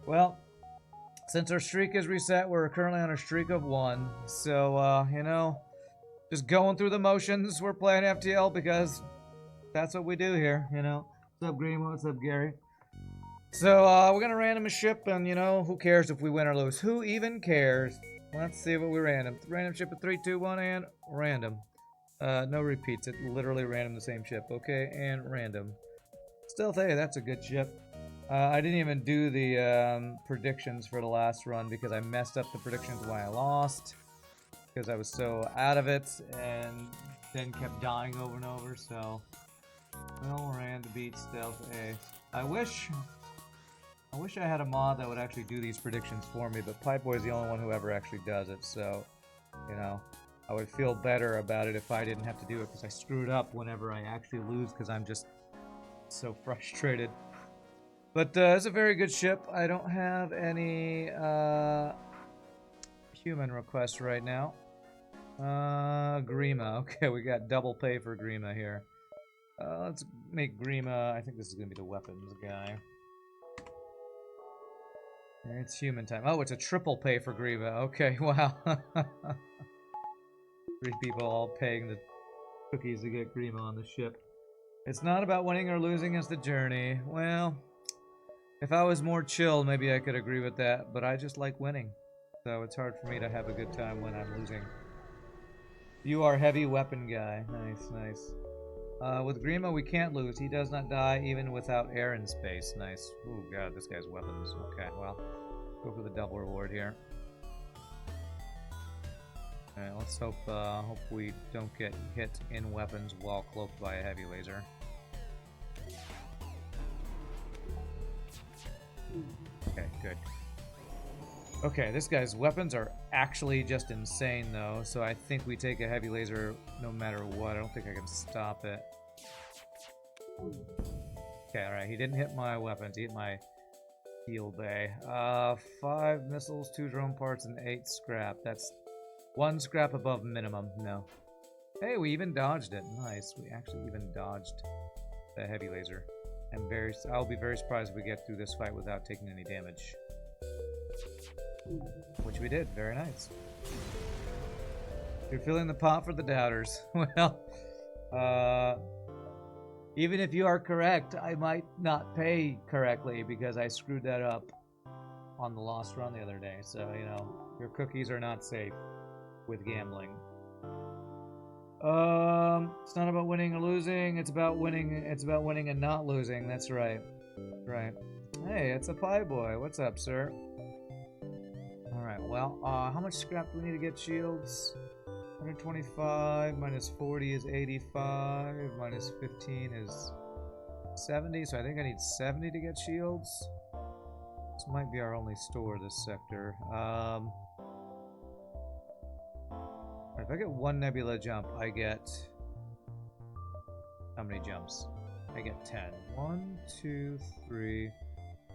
Well, since our streak is reset, we're currently on a streak of 1. So, you know, just going through the motions. We're playing FTL because that's what we do here, you know. What's up, Green? What's up, Gary? So, we're gonna random a ship, and, you know, who cares if we win or lose? Who even cares? Let's see what we random. Random ship at 3, 2, 1, and random. No repeats. It literally random the same ship. Okay, and random. Still, hey, that's a good ship. I didn't even do the predictions for the last run because I messed up the predictions when I lost. Because I was so out of it and then kept dying over and over, so... Well, ran to beat Stealth A. I wish I had a mod that would actually do these predictions for me, but Pipeboy is the only one who ever actually does it, so... You know, I would feel better about it if I didn't have to do it, because I screwed up whenever I actually lose, because I'm just so frustrated. But it's a very good ship. I don't have any human requests right now. Grima. Okay, we got double pay for Grima here. Let's make Grima. I think this is going to be the weapons guy. It's human time. Oh, it's a triple pay for Grima. Okay, wow. 3 people all paying the cookies to get Grima on the ship. It's not about winning or losing, it's the journey. Well... If I was more chill, maybe I could agree with that, but I just like winning. So it's hard for me to have a good time when I'm losing. You are heavy weapon guy. Nice, nice. With Grima, we can't lose. He does not die even without air in space. Nice. Oh god, this guy's weapons. Okay, well, go for the double reward here. Alright, let's hope we don't get hit in weapons while cloaked by a heavy laser. Okay, good. Okay, this guy's weapons are actually just insane, though, so I think we take a heavy laser no matter what. I don't think I can stop it. Okay, alright, he didn't hit my weapons. He hit my heal bay. 5 missiles, 2 drone parts, and 8 scrap. That's 1 scrap above minimum. No. Hey, we even dodged it. Nice. We actually even dodged the heavy laser. I'll be very surprised if we get through this fight without taking any damage. Which we did. Very nice. You're feeling the pot for the doubters. Well, even if you are correct, I might not pay correctly because I screwed that up on the lost run the other day. So, you know, your cookies are not safe with gambling. It's not about winning or losing. It's about winning. It's about winning and not losing. That's right. Right. Hey, it's a pie boy. What's up, sir? All right. Well, how much scrap do we need to get shields? 125 minus 40 is 85. Minus 15 is 70. So I think I need 70 to get shields. This might be our only store this sector. If I get 1 nebula jump, I get... How many jumps? I get 10. 1, 2, 3,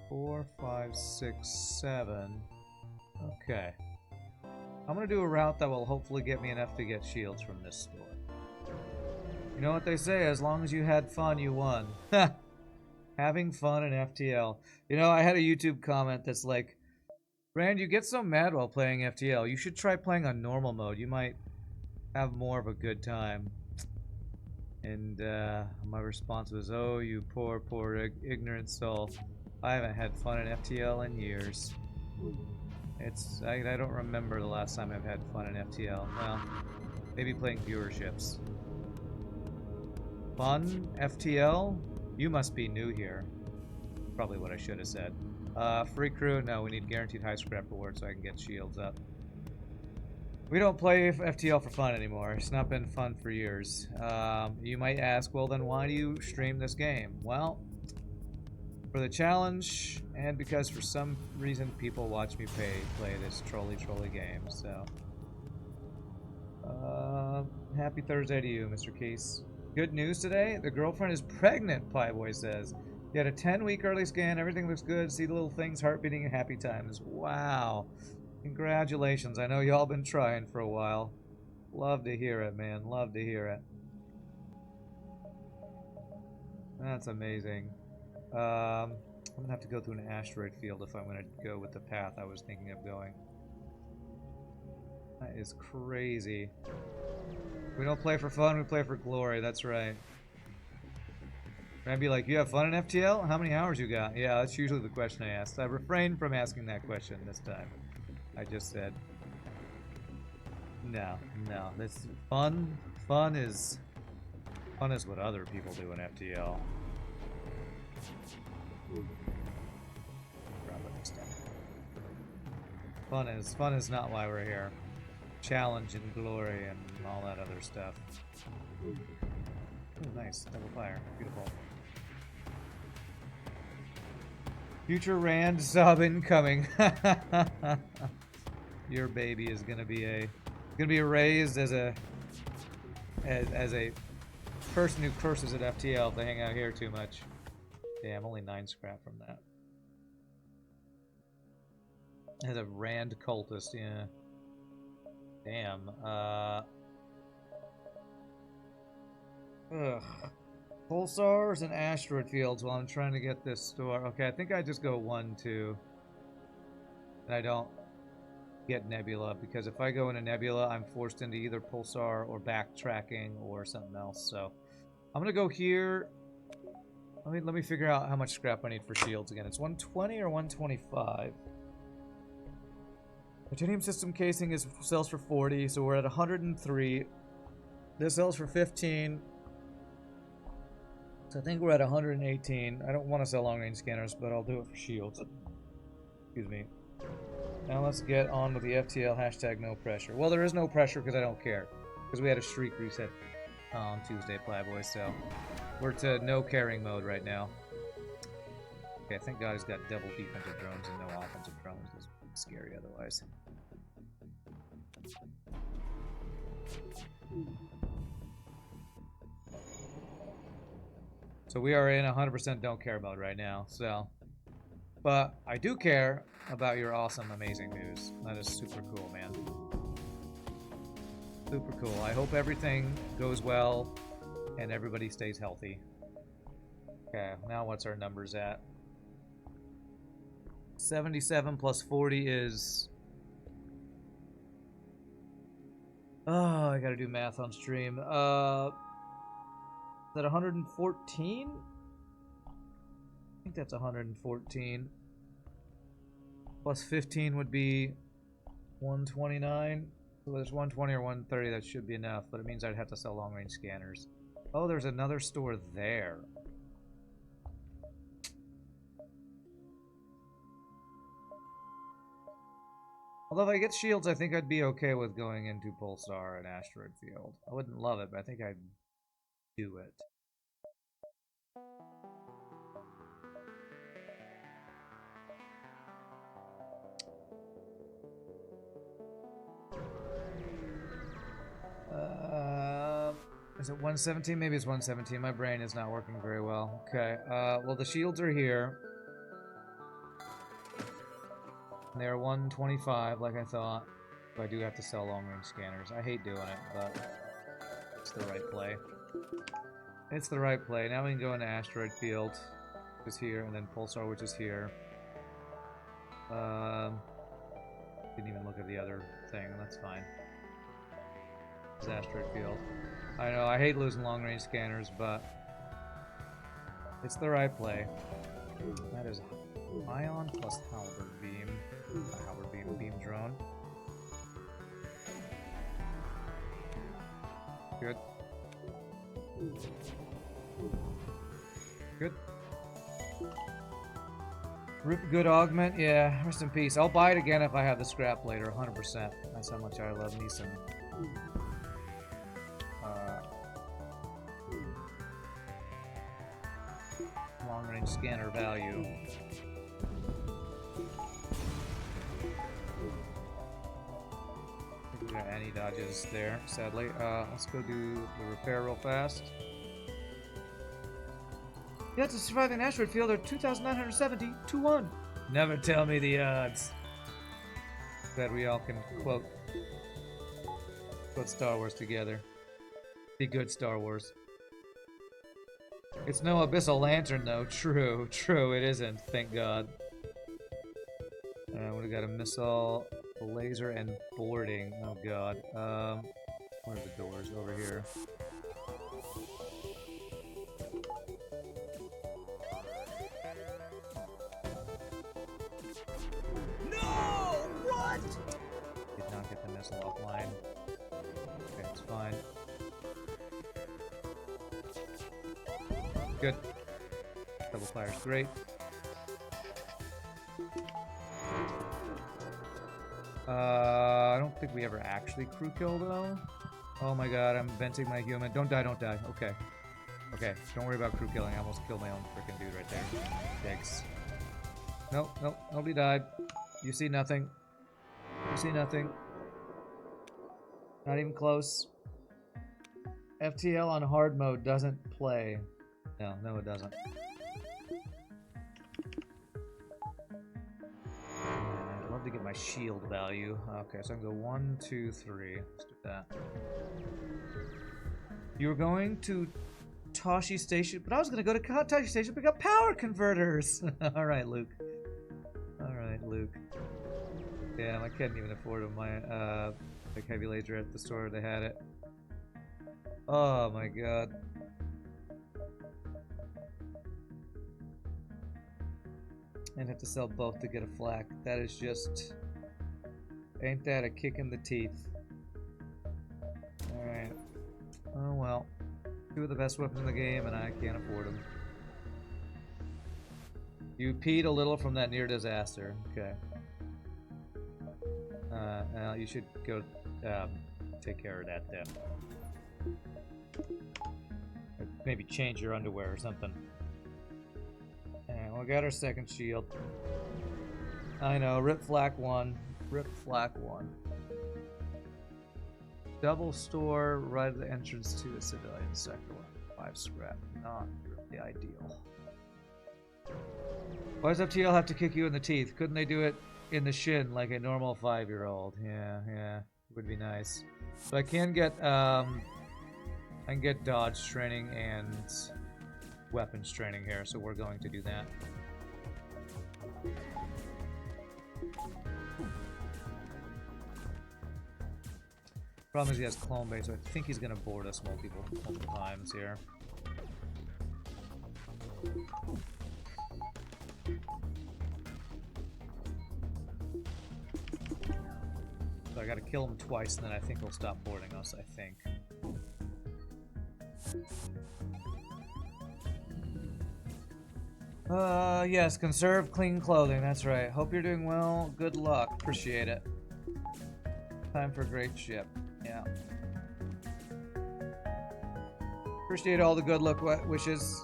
4, 5, 6, 7. Okay. I'm gonna do a route that will hopefully get me enough to get shields from this store. You know what they say, as long as you had fun, you won. Having fun in FTL. You know, I had a YouTube comment that's like, Brand, you get so mad while playing FTL. You should try playing on normal mode. You might have more of a good time. And my response was, oh, you poor, poor ignorant soul. I haven't had fun in FTL in years. I don't remember the last time I've had fun in FTL. Well, maybe playing viewerships. Fun? FTL? You must be new here. Probably what I should have said. Free crew? No, we need guaranteed high scrap reward so I can get shields up. We don't play FTL for fun anymore. It's not been fun for years. You might ask, well then why do you stream this game? Well, for the challenge, and because for some reason people watch me play this trolley game, so... happy Thursday to you, Mr. Case. Good news today? The girlfriend is pregnant, Pieboy says. You had a 10-week early scan, everything looks good, see the little things, heart beating, and happy times. Wow. Congratulations, I know y'all been trying for a while. Love to hear it, man, love to hear it. That's amazing. I'm gonna have to go through an asteroid field if I'm gonna go with the path I was thinking of going. That is crazy. We don't play for fun, we play for glory, that's right. I'd be like, you have fun in FTL? How many hours you got? Yeah, that's usually the question I ask. I refrained from asking that question this time. I just said, no, that's fun. Fun is what other people do in FTL. Fun is not why we're here. Challenge and glory and all that other stuff. Ooh, nice. Double fire. Beautiful. Future Rand sub incoming. Your baby is gonna be raised as a person who curses at FTL if they hang out here too much. Damn, only 9 scrap from that. As a Rand cultist, yeah. Damn. Ugh. Pulsars and asteroid fields while I'm trying to get this store. Okay, I think I just go 1, 2. And I don't get Nebula, because if I go into Nebula, I'm forced into either Pulsar or backtracking or something else. So I'm gonna go here. Let me figure out how much scrap I need for shields again. It's 120 or 125. Titanium system casing sells for 40, so we're at 103. This sells for 15. So I think we're at 118. I don't want to sell long-range scanners, but I'll do it for shields. Excuse me. Now let's get on with the FTL hashtag no pressure. Well, there is no pressure because I don't care. Because we had a streak reset on Tuesday, Playboy, so we're to no caring mode right now. Okay, thank God he's got double defensive drones and no offensive drones. It's scary otherwise. So we are in 100% don't care mode right now, so. But I do care about your awesome, amazing news. That is super cool, man. Super cool. I hope everything goes well and everybody stays healthy. Okay, now what's our numbers at? 77 plus 40 is... Oh, I gotta do math on stream. Is that 114? I think that's 114. Plus 15 would be 129. So there's 120 or 130, that should be enough, but it means I'd have to sell long-range scanners. Oh, there's another store there. Although if I get shields, I think I'd be okay with going into Pulsar and Asteroid Field. I wouldn't love it, but I think I'd do it. Is it 117? Maybe it's 117. My brain is not working very well. Okay, well the shields are here. And they're 125, like I thought. But I do have to sell long-range scanners. I hate doing it, but it's the right play. It's the right play. Now we can go into Asteroid Field, which is here, and then Pulsar, which is here. Didn't even look at the other thing. That's fine. It's Asteroid Field. I know, I hate losing long-range scanners, but it's the right play. That is Ion plus Halberd Beam. Halberd Beam, Beam Drone. Good. Good. Rip Good Augment, yeah, rest in peace. I'll buy it again if I have the scrap later, 100%. That's how much I love me some. Long-range scanner value. We got any dodges there, sadly. Let's go do the repair real fast. You have to survive an asteroid field are 2,970 to 1. Never tell me the odds. That we all can quote Star Wars together. Be good, Star Wars. It's no abyssal lantern, though. True, true, it isn't. Thank God. We've got a missile, a laser, and boarding. Oh God. What are the doors over here? No! What? Did not get the missile offline. Okay, it's fine. Good. Double fire's great. I don't think we ever actually crew kill though. Oh my god, I'm venting my human. Don't die, don't die. Okay. Okay, don't worry about crew killing. I almost killed my own freaking dude right there. Thanks. Nope, nope, nobody died. You see nothing. You see nothing. Not even close. FTL on hard mode doesn't play. No, no it doesn't. I'd love to get my shield value. Okay, so I can go 1, 2, 3. Let's do that. You were going to Toshi Station, but I was going to go to Toshi Station to pick up power converters. Alright, Luke. Alright, Luke. Damn, I couldn't even afford my big heavy laser at the store. They had it. Oh my god. And have to sell both to get a flak. That is just... Ain't that a kick in the teeth? Alright. Oh well. Two of the best weapons in the game and I can't afford them. You peed a little from that near disaster. Okay. You should go take care of that then. Or maybe change your underwear or something. And we got our second shield. I know, rip flak 1. Rip flak 1. Double store right at the entrance to a civilian sector. 5 scrap. Not really ideal. Why does FTL have to kick you in the teeth? Couldn't they do it in the shin like a normal 5-year-old? Yeah, would be nice. So I can get dodge training and weapons training here, so we're going to do that. Problem is he has clone base, so I think he's gonna board us multiple times here. So I gotta kill him twice, and then I think he'll stop boarding us, I think. Yes, conserve clean clothing, that's right. Hope you're doing well. Good luck. Appreciate it. Time for a great ship. Yeah. Appreciate all the good luck wishes.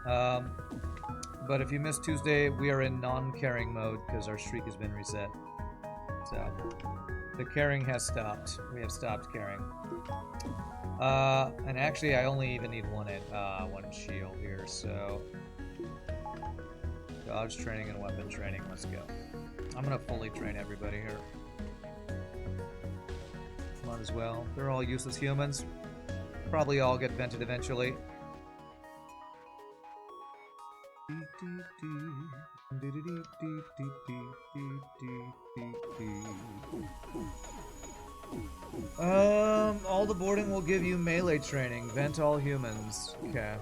But if you missed Tuesday, we are in non-carrying mode because our streak has been reset. So, the carrying has stopped. We have stopped carrying. And actually, I only even need one shield here, so... Dodge training and weapon training, let's go. I'm gonna fully train everybody here. Might as well. They're all useless humans. Probably all get vented eventually. All the boarding will give you melee training. Vent all humans. Okay.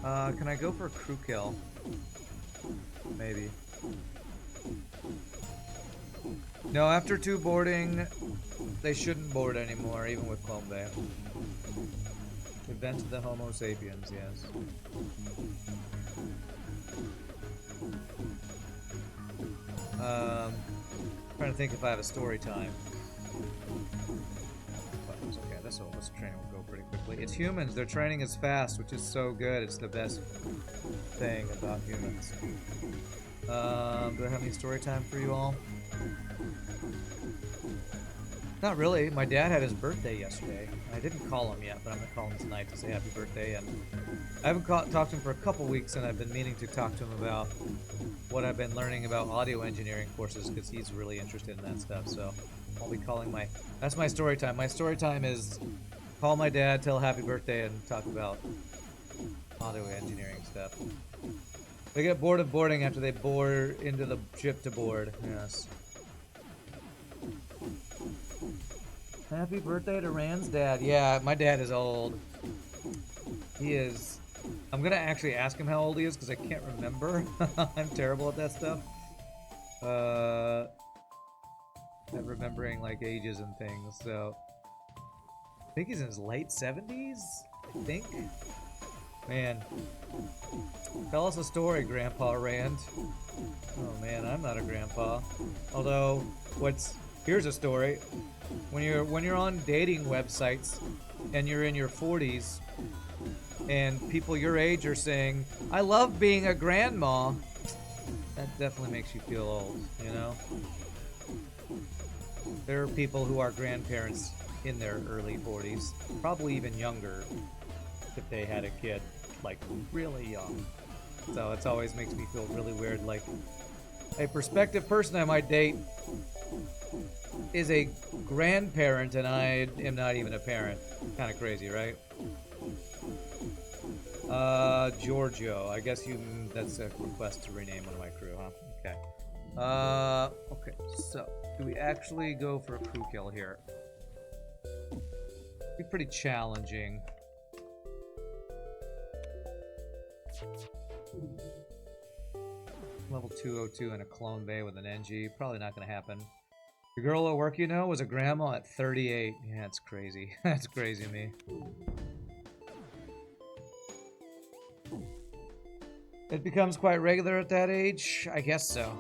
Can I go for a crew kill? Maybe. No, after 2 boarding, they shouldn't board anymore, even with Clone Bay. Event the Homo sapiens, yes. Trying to think if I have a story time. But it's okay, this training will go pretty quickly. It's humans, their training is fast, which is so good. It's the best thing about humans. Do I have any story time for you all? Not really. My dad had his birthday yesterday. I didn't call him yet, but I'm gonna call him tonight to say happy birthday. And I haven't talked to him for a couple weeks, and I've been meaning to talk to him about what I've been learning about audio engineering courses because he's really interested in that stuff. So I'll be calling that's my story time. My story time is call my dad, tell happy birthday, and talk about auto engineering stuff. They get bored of boarding after they bore into the ship to board. Yes. Happy birthday to Rand's dad. Yeah, my dad is old. He is. I'm gonna actually ask him how old he is because I can't remember. I'm terrible at that stuff. At remembering like ages and things. So I think he's in his late 70s. I think. Man, tell us a story, Grandpa Rand. Oh man, I'm not a grandpa. Although, here's a story. When you're on dating websites and you're in your 40s and people your age are saying, "I love being a grandma," that definitely makes you feel old, you know? There are people who are grandparents in their early 40s, probably even younger if they had a kid, like really young. So it always makes me feel really weird, like a prospective person I might date is a grandparent and I am not even a parent. Kind of crazy, right? Giorgio. I guess that's a request to rename one of my crew, huh? Okay. Okay, so do we actually go for a crew kill here? Be pretty challenging. Level 202 in a clone bay with an NG. Probably not going to happen. The girl at work, you know, was a grandma at 38. Yeah, that's crazy. That's crazy to me. It becomes quite regular at that age? I guess so.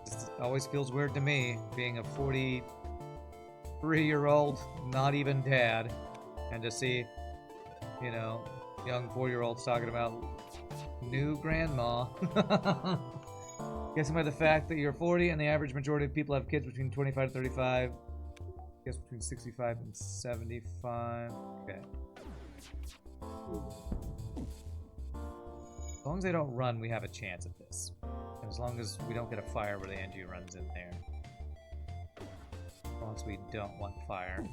It always feels weird to me, being a 43-year-old, not even dad, and to see, you know, young 4-year-olds talking about new grandma. Guessing by the fact that you're 40 and the average majority of people have kids between 25 to 35. I guess between 65 and 75. Okay. As long as they don't run, we have a chance at this. And as long as we don't get a fire where the NG runs in there. As long as we don't want fire.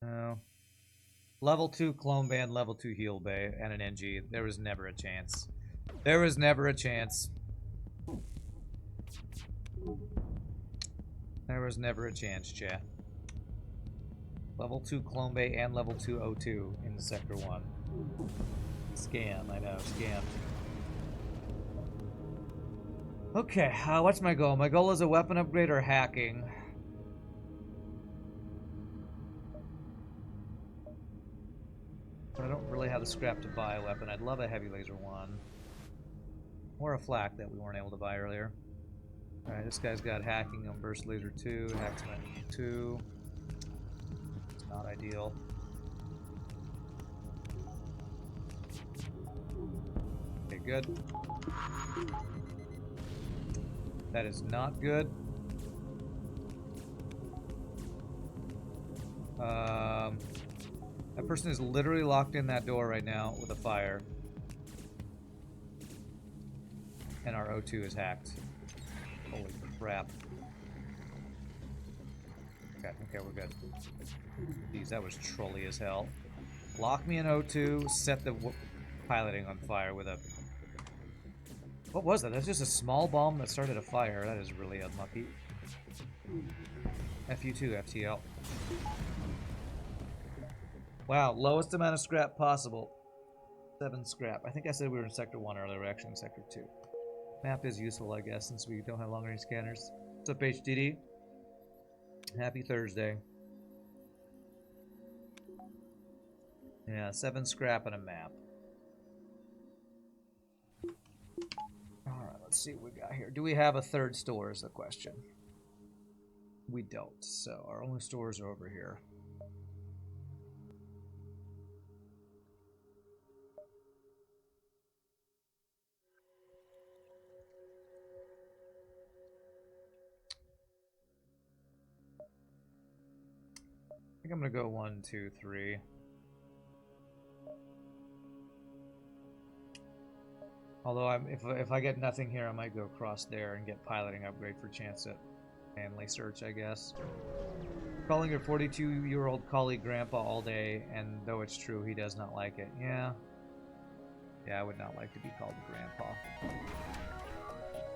No. Level 2 clone band, level 2 heal bay, and an NG. There was never a chance. There was never a chance. There was never a chance, chat. Level 2 clone bay and level 2 O2 in Sector 1. Scam, I know, scam. Okay, what's my goal? My goal is a weapon upgrade or hacking. I don't really have the scrap to buy a weapon. I'd love a heavy laser 1. Or a flak that we weren't able to buy earlier. Alright, this guy's got hacking on burst laser 2, hacksman 2. It's not ideal. Okay, good. That is not good. That person is literally locked in that door right now with a fire. And our O2 is hacked. Holy crap. Okay, we're good. Jeez, that was trolly as hell. Lock me in O2, set the piloting on fire with a... What was that? That's just a small bomb that started a fire. That is really unlucky. FU2, FTL. Wow, lowest amount of scrap possible. 7 scrap. I think I said we were in Sector 1 earlier. We're actually in Sector 2. Map is useful, I guess, since we don't have long-range scanners. What's up, HDD? Happy Thursday. Yeah, 7 scrap and a map. Alright, let's see what we got here. Do we have a third store is the question. We don't, so our only stores are over here. I think I'm gonna go 1, 2, 3. Although if I get nothing here, I might go across there and get piloting upgrade for chance at family search, I guess. Calling your 42-year-old colleague grandpa all day, and though it's true, he does not like it. Yeah. Yeah, I would not like to be called grandpa.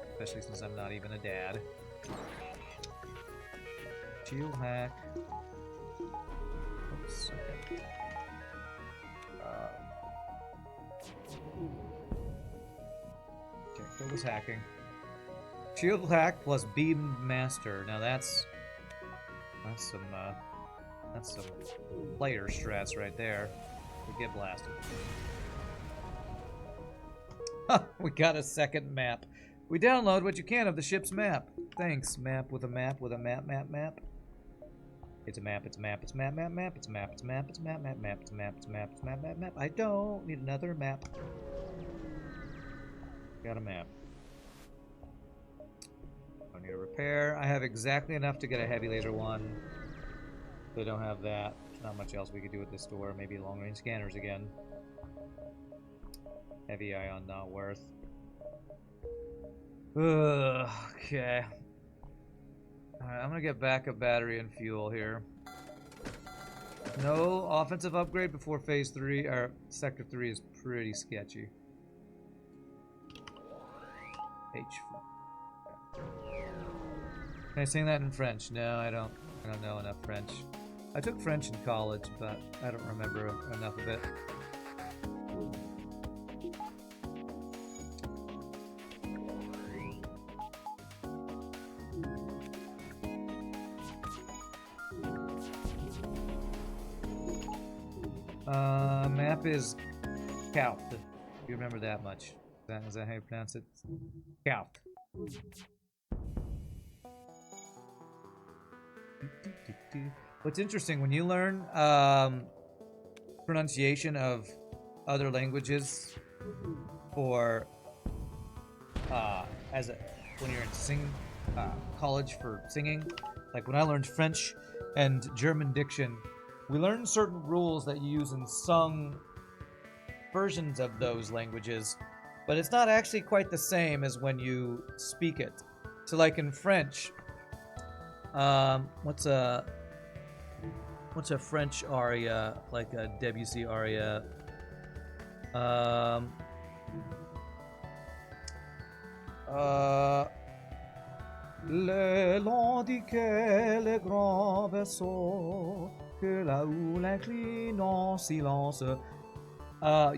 Especially since I'm not even a dad. Shield hack. Oops, okay. Okay, kill this hacking. Shield hack plus beam master. Now that's some player strats right there. We get blasted. We got a second map. We download what you can of the ship's map. Thanks, map with a map with a map. It's a map, it's a map, it's a map, it's a map, it's a map, it's a map, it's a map, it's a map, it's a map. I don't need another map. Got a map. Don't need a repair. I have exactly enough to get a heavy laser one. They don't have that. Not much else we could do at this door. Maybe long range scanners again. Heavy ion not worth. Okay. Alright, I'm gonna get backup battery and fuel here. No offensive upgrade before phase 3, or sector 3 is pretty sketchy. H. Can I sing that in French? No, I don't know enough French. I took French in college, but I don't remember enough of it. Map is Couth. If you remember that much. Is that how you pronounce it? Couth. What's interesting, when you learn pronunciation of other languages for when you're in college for singing, like when I learned French and German diction, we learn certain rules that you use in sung versions of those languages, but it's not actually quite the same as when you speak it. So like in French, what's a French aria, like a Debussy aria? Le long du quai, le grand vaisseau, que la houle incline en silence.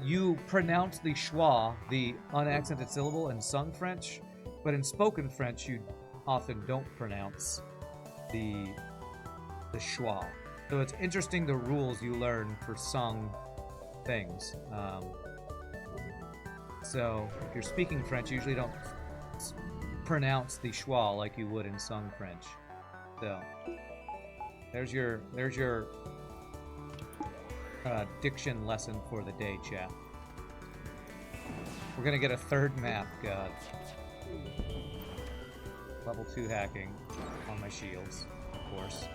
You pronounce the schwa, the unaccented syllable, in sung French, but in spoken French, you often don't pronounce the schwa. So it's interesting the rules you learn for sung things. So if you're speaking French, you usually don't pronounce the schwa like you would in sung French. So there's your diction lesson for the day, chat. We're gonna get a third map, God. Level 2 hacking on my shields, of course.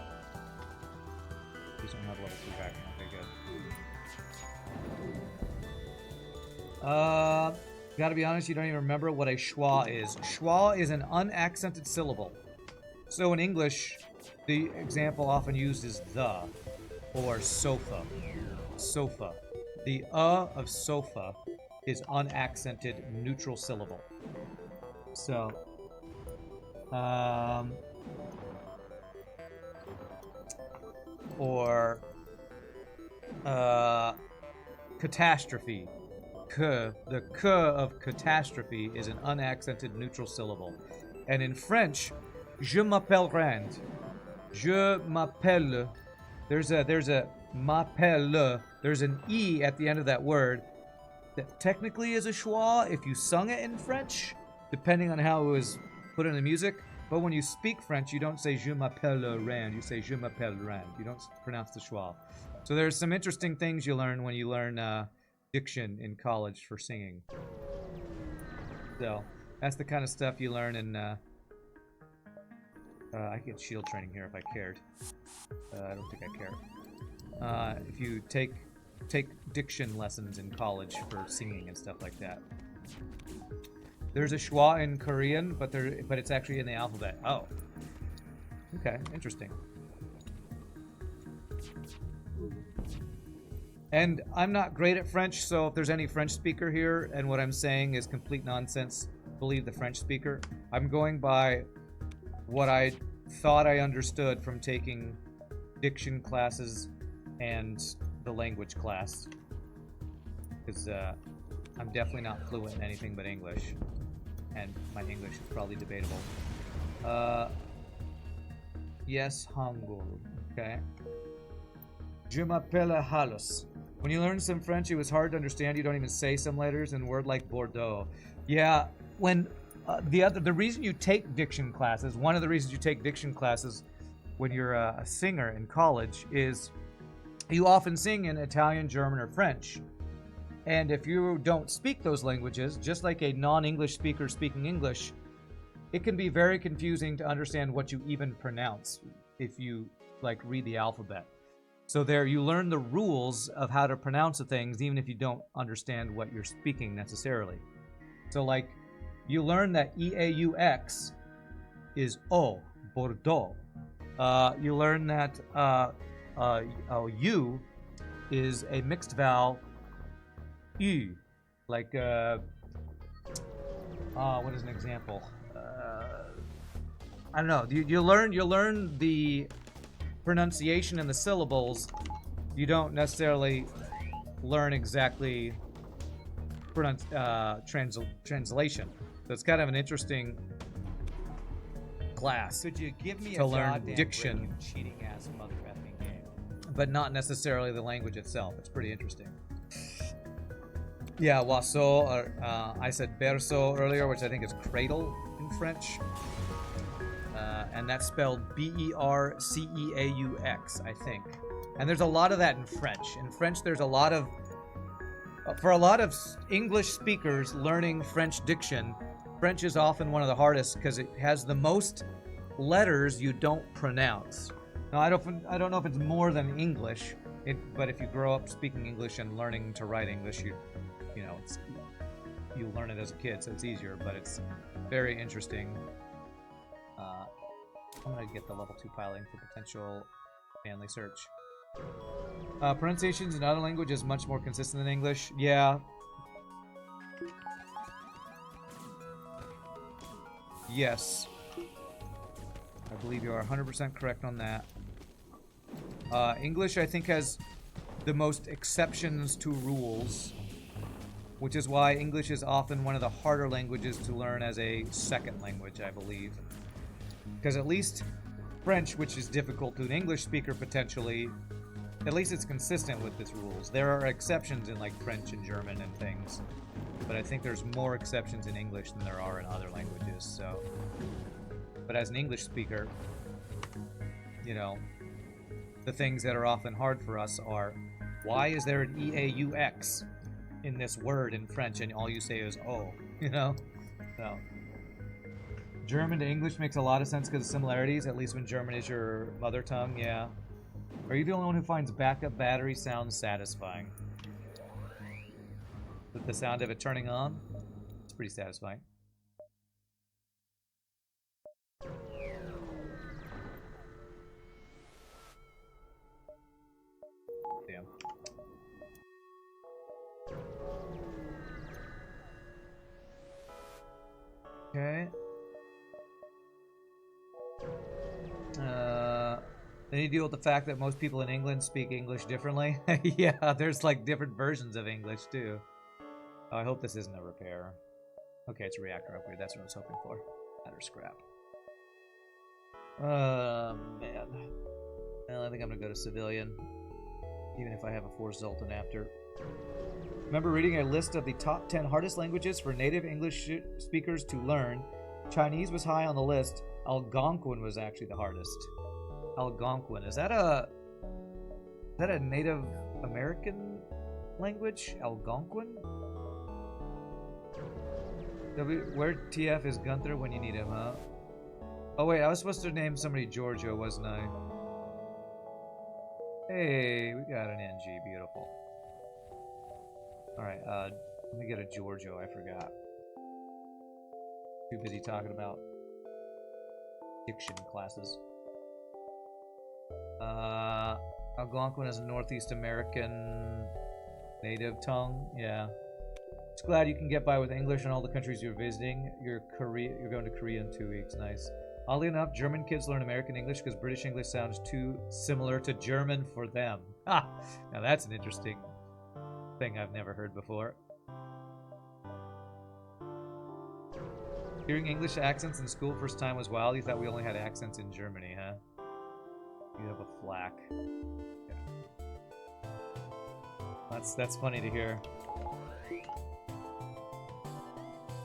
These don't have level 2 hacking, okay, good. Gotta be honest, you don't even remember what a schwa is. Schwa is an unaccented syllable. So in English, the example often used is the, or sofa. Sofa. The of sofa is unaccented neutral syllable. So, or catastrophe. The k of catastrophe is an unaccented neutral syllable. And in French, je m'appelle Rand. Je m'appelle. There's a m'appelle. There's an E at the end of that word that technically is a schwa if you sung it in French, depending on how it was put in the music. But when you speak French, you don't say je m'appelle Rand. You say je m'appelle Rand. You don't pronounce the schwa. So there's some interesting things you learn when you learn diction in college for singing. So that's the kind of stuff you learn in I could get shield training here if I cared. I don't think I care. If you take diction lessons in college for singing and stuff like that. There's a schwa in Korean, but it's actually in the alphabet. Oh. Okay, interesting. And I'm not great at French, so if there's any French speaker here and what I'm saying is complete nonsense, believe the French speaker. I'm going by what I thought I understood from taking diction classes and the language class. Because I'm definitely not fluent in anything but English. And my English is probably debatable. Yes, Hangul. Okay. Je m'appelle Halus. When you learn some French, it was hard to understand. You don't even say some letters in a word like Bordeaux. Yeah, when the reason you take diction classes, one of the reasons you take diction classes when you're a singer in college is you often sing in Italian, German, or French. And if you don't speak those languages, just like a non-English speaker speaking English, it can be very confusing to understand what you even pronounce if you like read the alphabet. So there you learn the rules of how to pronounce the things even if you don't understand what you're speaking necessarily. So like you learn that E-A-U-X is O, Bordeaux. You learn that U is a mixed vowel U. Like, what is an example? I don't know. You learn the pronunciation and the syllables. You don't necessarily learn exactly translation. So it's kind of an interesting class. Could you give me to a learn goddamn diction, break, you cheating ass mother effing game? but not necessarily the language itself. It's pretty interesting. Yeah, oiseau, or I said berceau earlier, which I think is cradle in French. And that's spelled B-E-R-C-E-A-U-X, I think. And there's a lot of that in French. In French, there's a lot of... for a lot of English speakers learning French diction, French is often one of the hardest because it has the most letters you don't pronounce. Now, I don't know if it's more than English, but if you grow up speaking English and learning to write English, you learn it as a kid, so it's easier, but it's very interesting. I'm going to get the level 2 piloting for potential family search. Pronunciations in other languages much more consistent than English. Yeah. Yes. I believe you are 100% correct on that. English, I think, has the most exceptions to rules, which is why English is often one of the harder languages to learn as a second language, I believe. Because at least French, which is difficult to an English speaker potentially, at least it's consistent with its rules. There are exceptions in like French and German and things, but I think there's more exceptions in English than there are in other languages, so. But as an English speaker, the things that are often hard for us are, why is there an E-A-U-X in this word in French and all you say is O, So. German to English makes a lot of sense because of similarities, at least when German is your mother tongue, yeah. Are you the only one who finds backup battery sounds satisfying? With the sound of it turning on? It's pretty satisfying. Damn. Okay. Then you deal with the fact that most people in England speak English differently. Yeah, there's like different versions of English too. Oh, I hope this isn't a repair. Okay, it's a reactor upgrade. That's what I was hoping for. Matter scrap. Man. Well, I think I'm gonna go to civilian, even if I have a Force Zoltan after. Remember reading a list of the top 10 hardest languages for native English speakers to learn. Chinese was high on the list. Algonquin was actually the hardest. Algonquin. Is that a Native American language? Algonquin? Where TF is Gunther when you need him, huh? Oh wait, I was supposed to name somebody Giorgio, wasn't I? Hey, we got an NG. Beautiful. Alright, let me get a Giorgio. I forgot. Too busy talking about diction classes. Algonquin is a Northeast American native tongue. Yeah. It's glad you can get by with English in all the countries you're visiting. You're going to Korea in 2 weeks. Nice. Oddly enough, German kids learn American English because British English sounds too similar to German for them. Ha! Now that's an interesting thing I've never heard before. Hearing English accents in school first time was wild. You thought we only had accents in Germany, huh? You have a flack. Yeah. That's funny to hear.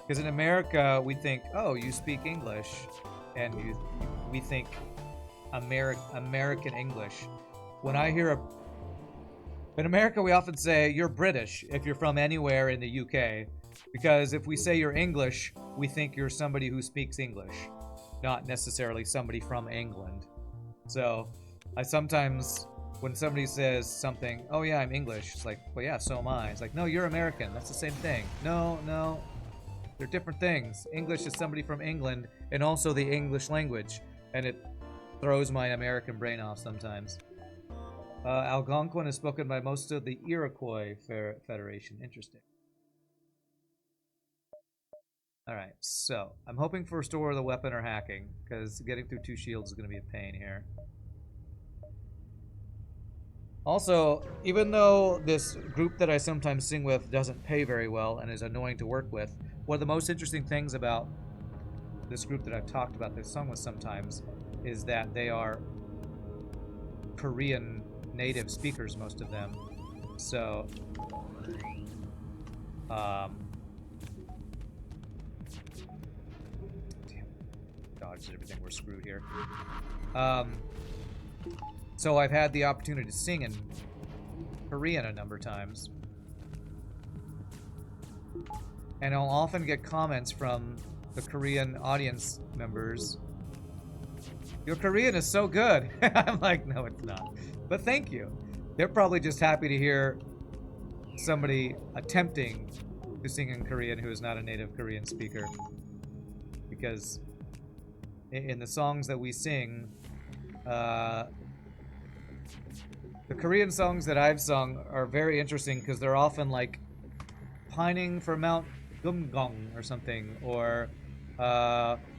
Because in America, we think, oh, you speak English, and we think American English. When I hear in America, we often say you're British if you're from anywhere in the UK, because if we say you're English, we think you're somebody who speaks English, not necessarily somebody from England. So I sometimes, when somebody says something, oh yeah, I'm English, it's like, well yeah, so am I. It's like, no, you're American. That's the same thing. No. They're different things. English is somebody from England and also the English language, and it throws my American brain off sometimes. Algonquin is spoken by most of the Iroquois Federation. Interesting. Alright, so I'm hoping for restore of the weapon or hacking, because getting through 2 shields is going to be a pain here. Also, even though this group that I sometimes sing with doesn't pay very well and is annoying to work with, one of the most interesting things about this group that I've talked about this song with sometimes is that they are Korean native speakers, most of them. So, damn, dodged everything, we're screwed here. So I've had the opportunity to sing in Korean a number of times. And I'll often get comments from the Korean audience members. Your Korean is so good. I'm like, no, it's not. But thank you. They're probably just happy to hear somebody attempting to sing in Korean who is not a native Korean speaker. Because in the songs that we sing, the Korean songs that I've sung are very interesting because they're often like pining for Mount Gumgong or something, or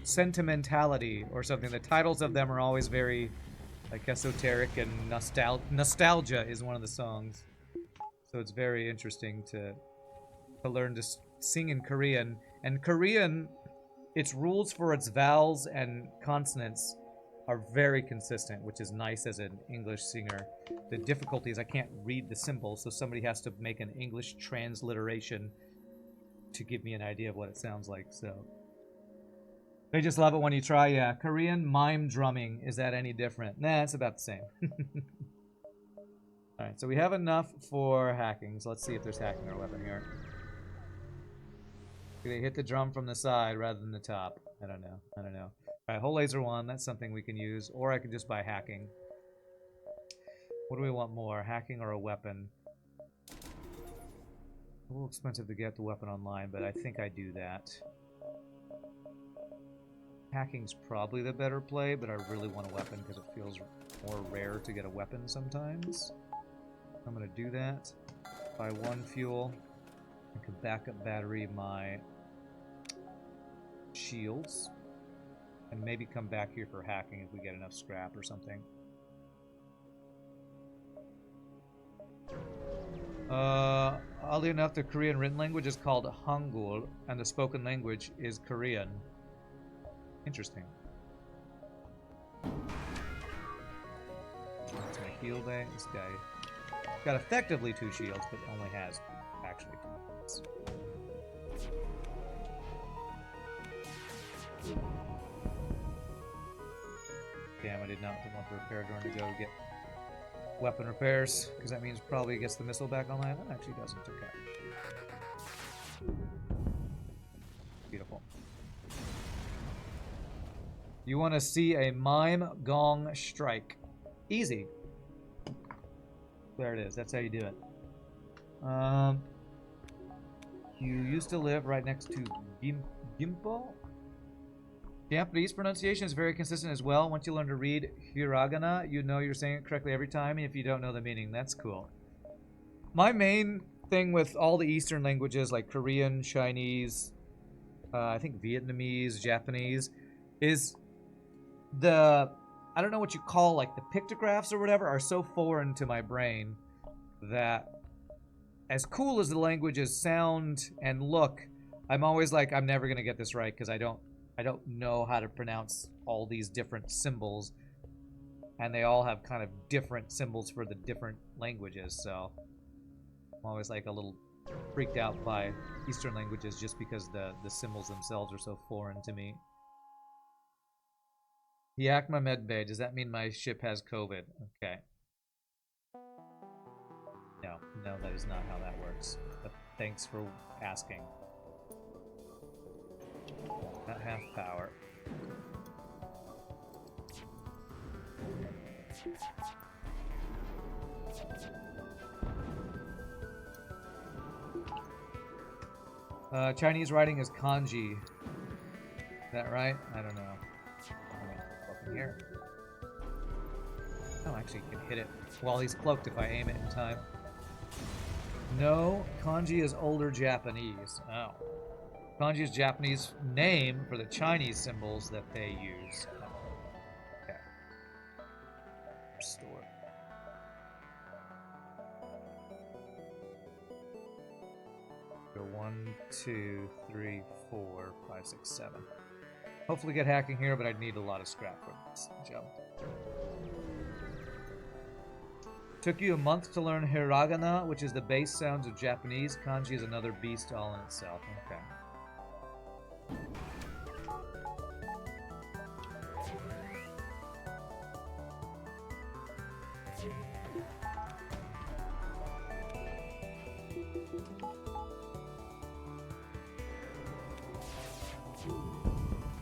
Sentimentality or something. The titles of them are always very like esoteric, and nostalgia is one of the songs. So it's very interesting to learn to sing in Korean. And Korean, its rules for its vowels and consonants are very consistent, which is nice as an English singer. The difficulty is I can't read the symbols, so somebody has to make an English transliteration to give me an idea of what it sounds like. So they just love it when you try. Yeah, Korean mime drumming, is that any different? Nah, it's about the same. Alright, so we have enough for hacking, so let's see if there's hacking our weapon here. Do they hit the drum from the side rather than the top? I don't know. Alright, whole laser one, that's something we can use, or I can just buy hacking. What do we want more, hacking or a weapon? A little expensive to get the weapon online, but I think I do that. Hacking's probably the better play, but I really want a weapon because it feels more rare to get a weapon sometimes. I'm going to do that. Buy 1 fuel. I can backup battery my shields. And maybe come back here for hacking if we get enough scrap or something. Oddly enough, the Korean written language is called Hangul, and the spoken language is Korean. Interesting. That's my heal bay. This guy got effectively 2 shields, but only has actually 2 shields. Damn, I did not want the repair drone to go get weapon repairs, because that means probably gets the missile back online. That actually doesn't. Okay. Beautiful. You want to see a mime gong strike. Easy. There it is. That's how you do it. You used to live right next to Gimpo? Japanese pronunciation is very consistent as well. Once you learn to read hiragana, you know you're saying it correctly every time, and if you don't know the meaning, that's cool. My main thing with all the Eastern languages like Korean, Chinese, I think Vietnamese, Japanese, is I don't know what you call, like the pictographs or whatever, are so foreign to my brain that as cool as the languages sound and look, I'm always like, I'm never going to get this right because I don't know how to pronounce all these different symbols, and they all have kind of different symbols for the different languages, so I'm always like a little freaked out by Eastern languages just because the symbols themselves are so foreign to me. Yakma Medbay, does that mean my ship has COVID? Okay. No, that is not how that works. But thanks for asking. Not half power. Chinese writing is kanji. Is that right? I don't know. Open here. Oh, actually, you can hit it while he's cloaked if I aim it in time. No, kanji is older Japanese. Oh. Kanji is Japanese name for the Chinese symbols that they use. Okay. Restore. Go 1, 2, 3, 4, 5, 6, 7. Hopefully get hacking here, but I'd need a lot of scrap for this jump. Took you a month to learn hiragana, which is the base sounds of Japanese. Kanji is another beast all in itself. Okay.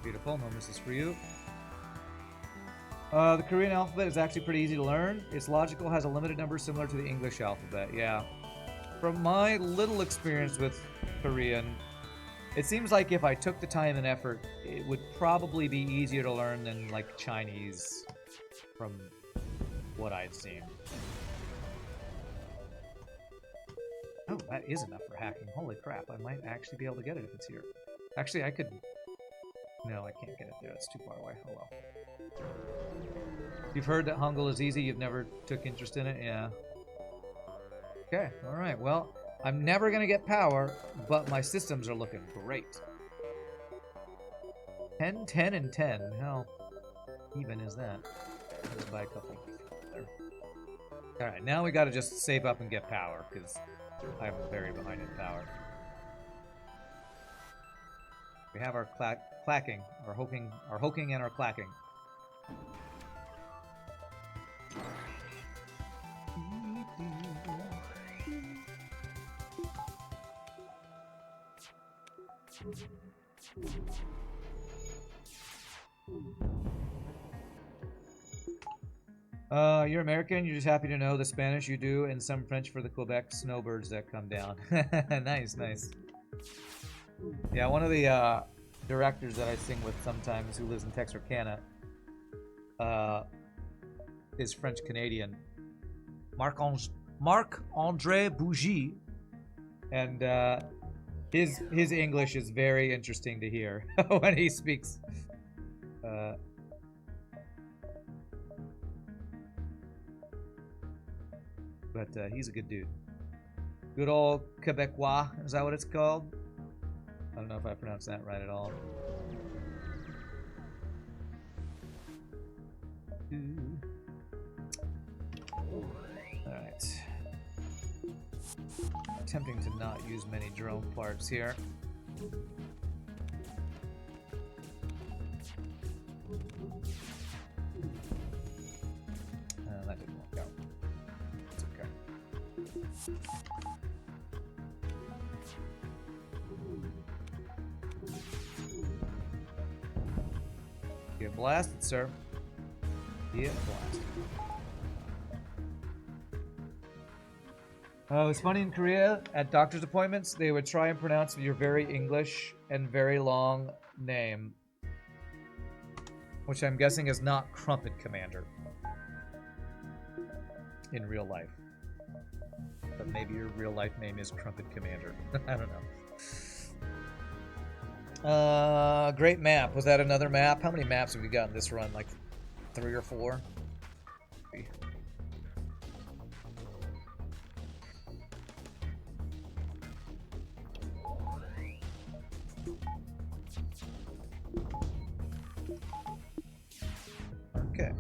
Beautiful, no misses for you. The Korean alphabet is actually pretty easy to learn. Its logical has a limited number similar to the English alphabet, yeah. From my little experience with Korean, it seems like if I took the time and effort, it would probably be easier to learn than, like, Chinese, from what I've seen. Oh, that is enough for hacking. Holy crap, I might actually be able to get it if it's here. Actually, I could... No, I can't get it there. It's too far away. Oh well. You've heard that Hangul is easy. You've never took interest in it? Yeah. Okay, alright. Well, I'm never going to get power, but my systems are looking great. 10, 10, and 10. How even is that? Just by a couple. Alright, now we got to just save up and get power, because I'm very behind in power. We have our clacking, our hoking and our clacking. You're American, you're just happy to know the Spanish you do and some French for the Quebec snowbirds that come down. Nice, nice. Yeah, one of the directors that I sing with sometimes who lives in Texarkana is French-Canadian. Marc-Andre Bougie. And his English is very interesting to hear when he speaks. But he's a good dude. Good old Quebecois, is that what it's called? I don't know if I pronounced that right at all. Alright. Attempting to not use many drone parts here. That didn't work out. It's okay. Get blasted, sir. Get blasted. Oh, it's funny in Korea, at doctor's appointments, they would try and pronounce your very English and very long name. which I'm guessing is not Crumpet Commander in real life. But maybe your real life name is Crumpet Commander. I don't know. Great map. Was that another map? How many maps have we got in this run? Like 3 or 4? Okay.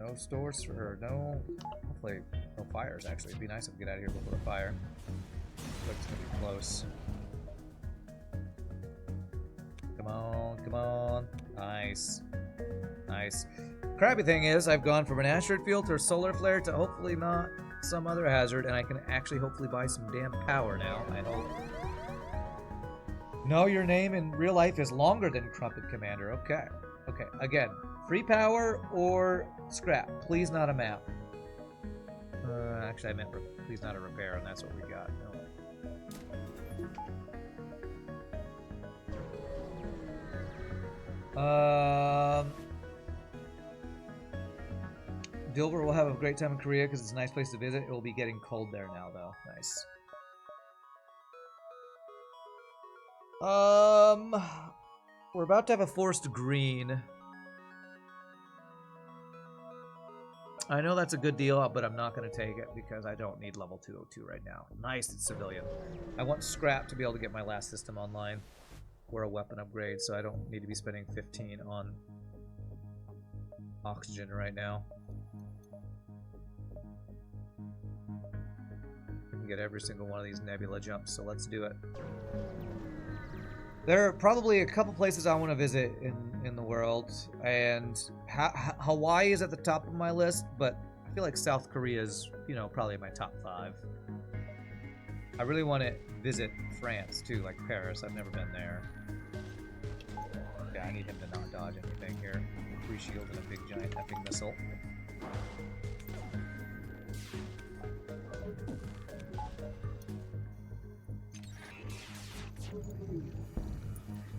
No stores or no. Hopefully, no fires. Actually, it'd be nice if we get out of here before a fire. Looks like it's gonna be close. Come on, come on. Nice. Nice. Crappy thing is, I've gone from an asteroid field to a solar flare to hopefully not some other hazard, and I can actually hopefully buy some damn power now, I hope. No, your name in real life is longer than Crumpet Commander. Okay. Okay, again, free power or scrap. Please not a map. Actually, I meant please not a repair, and that's what we got. No. Dilbert will have a great time in Korea because it's a nice place to visit. It will be getting cold there now, though. Nice. We're about to have a forced green. I know that's a good deal, but I'm not going to take it because I don't need level 202 right now. Nice, it's civilian. I want scrap to be able to get my last system online or a weapon upgrade, so I don't need to be spending 15 on oxygen right now. We can get every single one of these nebula jumps, so let's do it. There are probably a couple places I want to visit in the world, and Hawaii is at the top of my list, but I feel like South Korea is, you know, probably in my top 5. I really want to visit France, too, like Paris. I've never been there. Yeah, I need him to not dodge anything here. 3 shield and a big giant effing missile.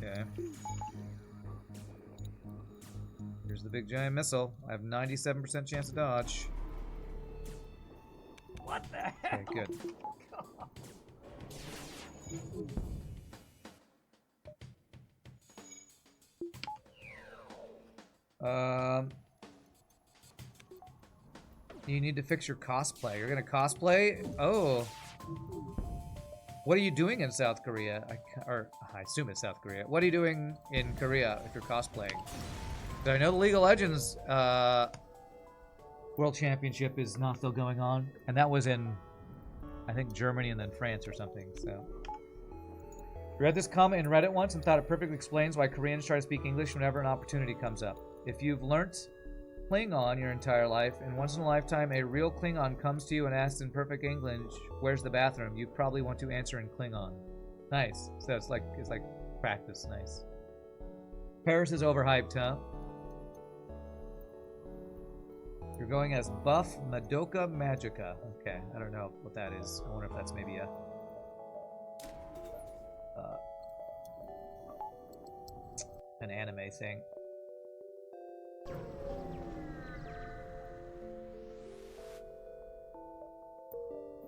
Okay. Here's the big giant missile. I have 97% chance to dodge. What the hell? Okay, good. You need to fix your cosplay. You're gonna cosplay? Oh. What are you doing in South Korea? I assume it's South Korea. What are you doing in Korea if you're cosplaying? I know the League of Legends World Championship is not still going on, and that was in, I think, Germany and then France or something. So, read this comment in Reddit once and thought it perfectly explains why Koreans try to speak English whenever an opportunity comes up. If you've learnt Klingon your entire life, and once in a lifetime a real Klingon comes to you and asks in perfect English, "Where's the bathroom?" you probably want to answer in Klingon. Nice. So it's like practice. Nice. Paris is overhyped, huh? You're going as Buff Madoka Magica. Okay, I don't know what that is. I wonder if that's maybe a an anime thing.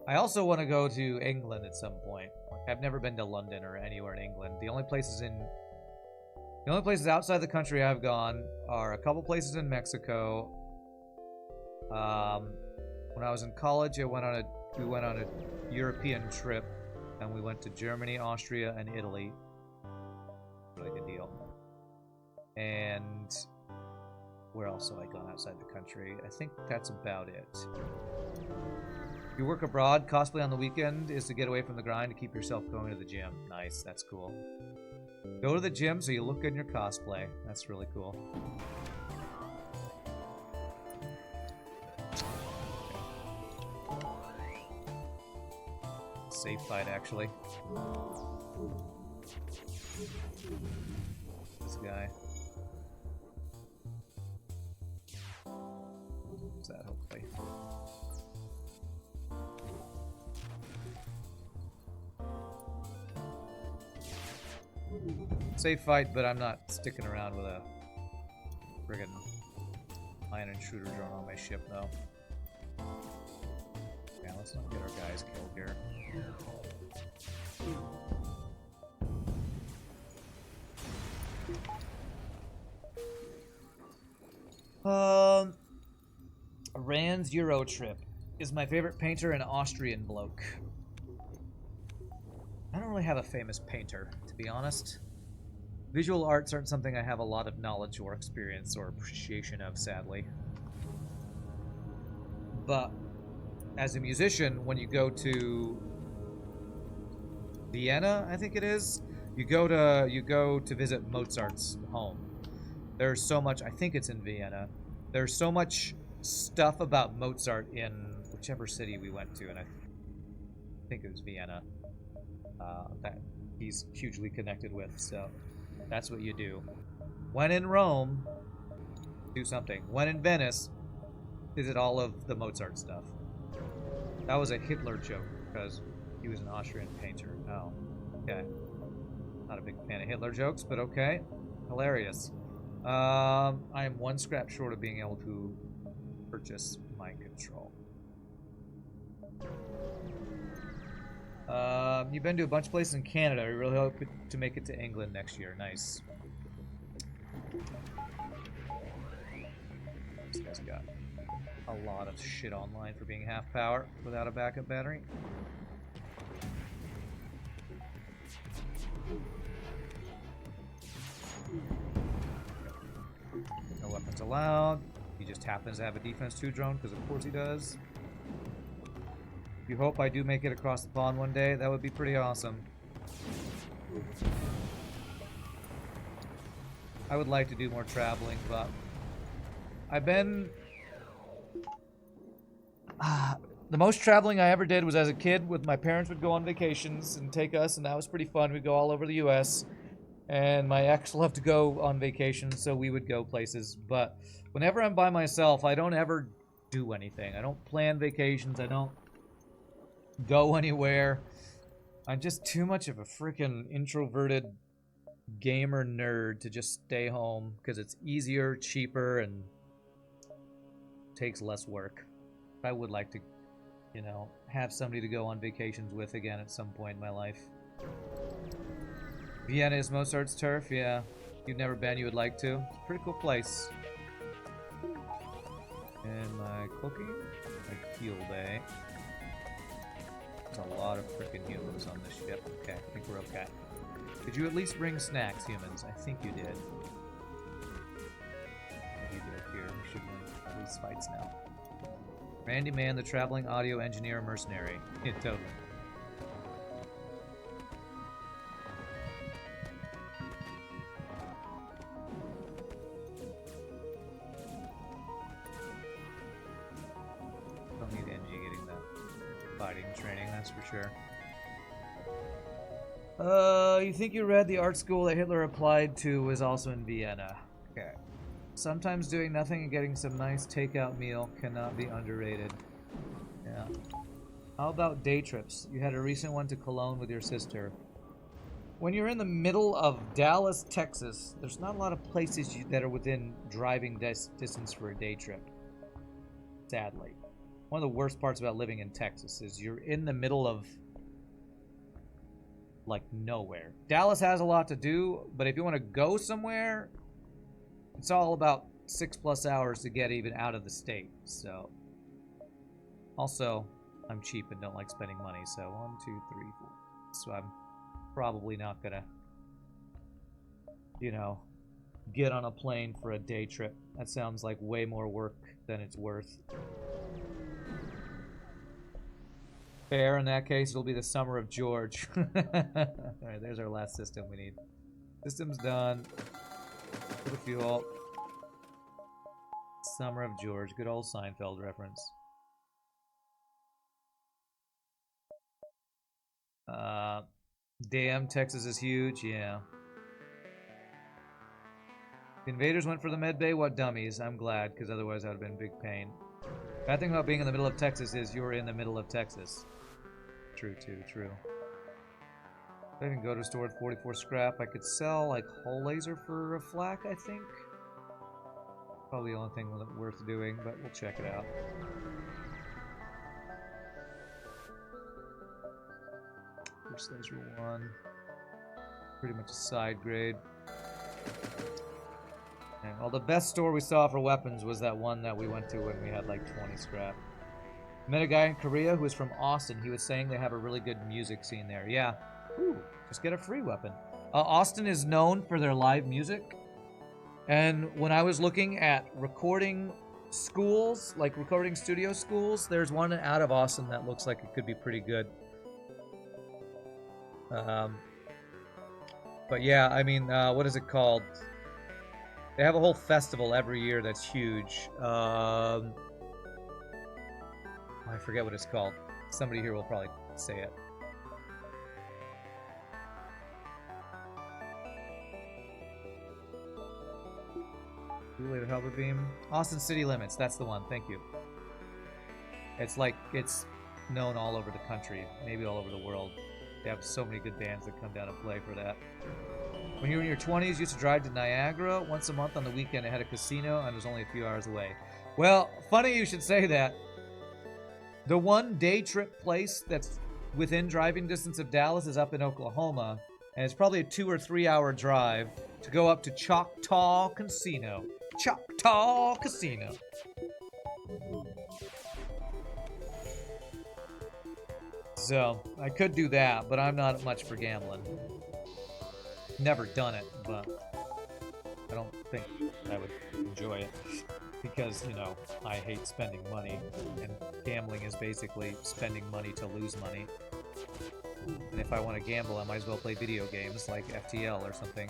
I also want to go to England at some point. Like, I've never been to London or anywhere in England. The only places outside the country I've gone are a couple places in Mexico. When I was in college, we went on a European trip, and we went to Germany, Austria, and Italy. Really good deal. And where else have I gone outside the country? I think that's about it. You work abroad, cosplay on the weekend is to get away from the grind to keep yourself going to the gym. Nice, that's cool. Go to the gym so you look good in your cosplay. That's really cool. Safe fight, actually. This guy. What's that, hopefully? Safe fight, but I'm not sticking around with a friggin' ion intruder drone on my ship, though. Yeah, let's not get our guys killed here. Rand's Euro Trip is my favorite painter, an Austrian bloke. I don't really have a famous painter, to be honest. Visual arts aren't something I have a lot of knowledge or experience or appreciation of, sadly. But as a musician, when you go to Vienna, I think it is, you go to visit Mozart's home. There's so much, I think it's in Vienna. There's so much stuff about Mozart in whichever city we went to, and I think it was Vienna, that he's hugely connected with, so that's what you do. When in Rome, do something. When in Venice, visit all of the Mozart stuff. That was a Hitler joke, because he was an Austrian painter. Oh, okay. Not a big fan of Hitler jokes, but okay. Hilarious. I am one scrap short of being able to purchase mind control. You've been to a bunch of places in Canada. We really hope to make it to England next year. Nice. This guy's got a lot of shit online for being half power without a backup battery. No weapons allowed. He just happens to have a defense 2 drone, because of course he does. You hope I do make it across the pond one day. That would be pretty awesome. I would like to do more traveling, but I've been... the most traveling I ever did was as a kid. With my parents would go on vacations and take us, and that was pretty fun. We'd go all over the U.S., and my ex loved to go on vacation, so we would go places. But whenever I'm by myself, I don't ever do anything. I don't plan vacations. I don't go anywhere. I'm just too much of a freaking introverted gamer nerd to just stay home, because it's easier, cheaper, and takes less work. I would like to, you know, have somebody to go on vacations with again at some point in my life. Vienna is Mozart's turf, yeah. If you've never been, you would like to. It's a pretty cool place. And my cooking, my heal bay. There's a lot of freaking humans on this ship. Okay, I think we're okay. Did you at least bring snacks, humans? I think you did. What do you do here? We should win at least fights now. Randy Man, the traveling audio engineer mercenary. Yeah, totally. Don't need NG getting the fighting training, that's for sure. You think you read the art school that Hitler applied to was also in Vienna. Okay. Sometimes doing nothing and getting some nice takeout meal cannot be underrated. Yeah. How about day trips? You had a recent one to Cologne with your sister. When you're in the middle of Dallas, Texas, there's not a lot of places that are within driving distance for a day trip. Sadly. One of the worst parts about living in Texas is you're in the middle of, like, nowhere. Dallas has a lot to do, but if you want to go somewhere, it's all about 6+ hours to get even out of the state. So, also, I'm cheap and don't like spending money. So 1, 2, 3, 4. So I'm probably not gonna, you know, get on a plane for a day trip. That sounds like way more work than it's worth. Fair, in that case, it'll be the summer of George. Alright, there's our last system we need. System's done. For the fuel. Summer of George. Good old Seinfeld reference. Damn, Texas is huge. Yeah. The invaders went for the med bay. What dummies. I'm glad, because otherwise that would have been big pain. Bad thing about being in the middle of Texas is you're in the middle of Texas. True, too. True. If I can go to a store with 44 scrap, I could sell, like, hull laser for a flak, I think. Probably the only thing worth doing, but we'll check it out. First laser 1. Pretty much a side grade. Yeah, well, the best store we saw for weapons was that one that we went to when we had like 20 scrap. Met a guy in Korea who was from Austin. He was saying they have a really good music scene there. Yeah. Ooh, just get a free weapon. Austin is known for their live music. And when I was looking at recording schools, like recording studio schools, there's one out of Austin that looks like it could be pretty good. But yeah, I mean, what is it called? They have a whole festival every year that's huge. I forget what it's called. Somebody here will probably say it. Later Helper Beam. Austin City Limits, that's the one, thank you. It's like, it's known all over the country, maybe all over the world. They have so many good bands that come down and play for that. When you were in your 20s, you used to drive to Niagara once a month on the weekend. It had a casino and it was only a few hours away. Well, funny you should say that. The one day trip place that's within driving distance of Dallas is up in Oklahoma, and it's probably a 2 or 3 hour drive to go up to Choctaw Casino. Choctaw Casino. So, I could do that, but I'm not much for gambling. Never done it, but I don't think I would enjoy it. Because, you know, I hate spending money, and gambling is basically spending money to lose money. And if I want to gamble, I might as well play video games like FTL or something.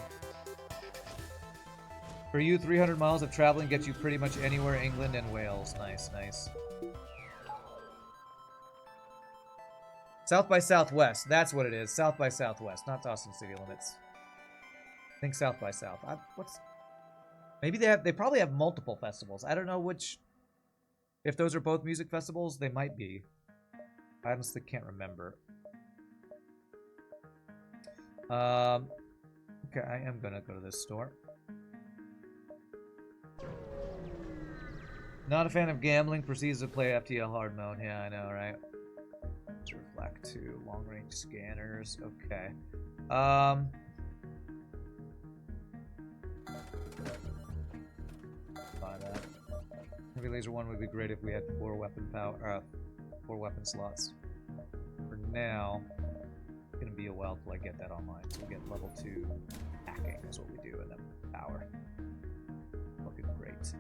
For you, 300 miles of traveling gets you pretty much anywhere, England and Wales. Nice, nice. South by Southwest, that's what it is. South by Southwest, not Austin City Limits. Think South by South. Maybe they probably have multiple festivals. I don't know which. If those are both music festivals, they might be. I honestly can't remember. Okay, I am gonna go to this store. Not a fan of gambling. Proceeds to play FTL Hard mode. Yeah, I know, right? Let's reflect to long range scanners. Okay. Buy that. Heavy laser 1 would be great if we had 4 weapon slots. For now, it's gonna be a while till I get that online. So we get level 2 hacking is what we do, and then power. Looking great.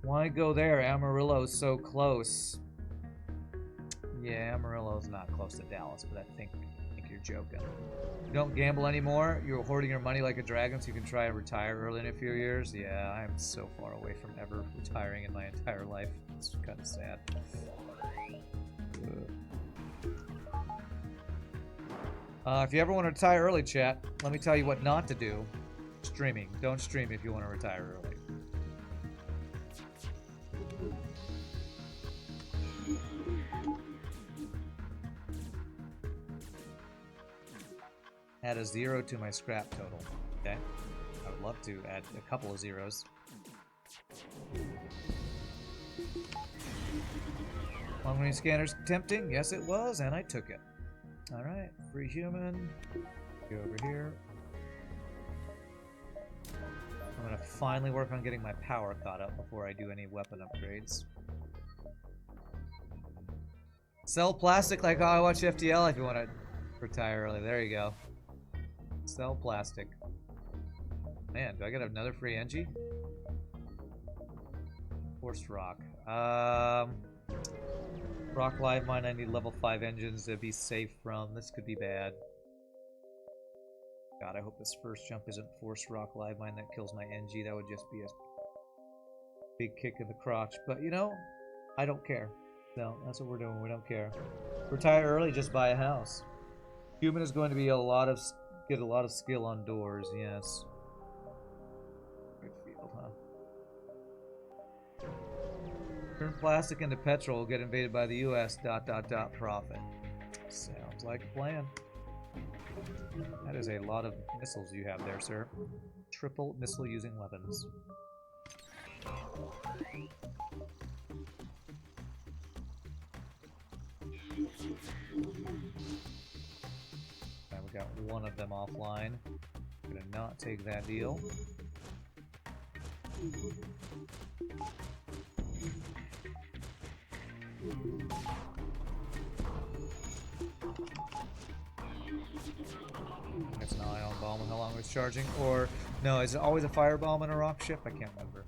Why go there? Amarillo's so close. Yeah, Amarillo's not close to Dallas, but I think you're joking. You don't gamble anymore? You're hoarding your money like a dragon so you can try and retire early in a few years? Yeah, I'm so far away from ever retiring in my entire life. It's kind of sad. If you ever want to retire early, chat, let me tell you what not to do. Streaming. Don't stream if you want to retire early. Add a 0 to my scrap total. Okay. I would love to add a couple of zeros. Long range scanners tempting? Yes, it was, and I took it. Alright, free human. Go over here. I'm gonna finally work on getting my power caught up before I do any weapon upgrades. Sell plastic like how I watch FTL if you want to retire early. There you go. Sell plastic. Man, do I get another free Engie? Forced rock. Rock live mine, I need level 5 engines to be safe from. This could be bad. God, I hope this first jump isn't forced rock live mine that kills my Engie. That would just be a big kick in the crotch. But you know, I don't care. No, that's what we're doing. We don't care. Retire early, just buy a house. Human is going to be get a lot of skill on doors, yes. Good field, huh? Turn plastic into petrol, get invaded by the US, ... profit. Sounds like a plan. That is a lot of missiles you have there, sir. triple missile using weapons. We got one of them offline. Gonna not take that deal. That's an ion bomb and how long it's charging. Or, no, is it always a firebomb in a rock ship? I can't remember.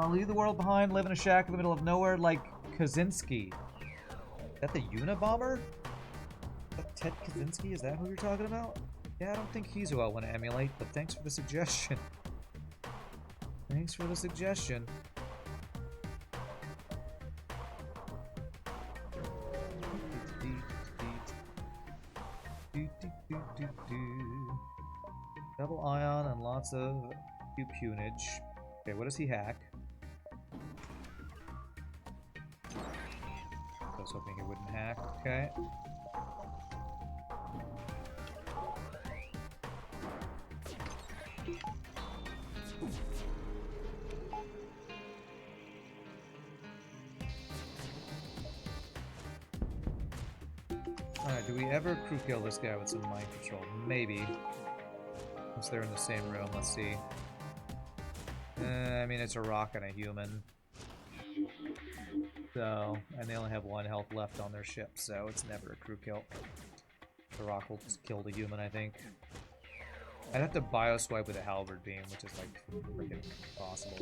Leave the world behind, live in a shack in the middle of nowhere like Kaczynski. Is that the Unabomber? Is that Ted Kaczynski? Is that who you're talking about? Yeah, I don't think he's who I want to emulate, but thanks for the suggestion. Thanks for the suggestion. Double ion and lots of punage. Okay, what does he hack? I was hoping he wouldn't hack. Okay. Alright, do we ever crew kill this guy with some mind control? Maybe. Once they're in the same room, let's see. I mean, it's a rock and a human. So, and they only have one health left on their ship, so it's never a crew kill. The rock will just kill the human, I think. I'd have to bioswipe with a halberd beam, which is like freaking impossible.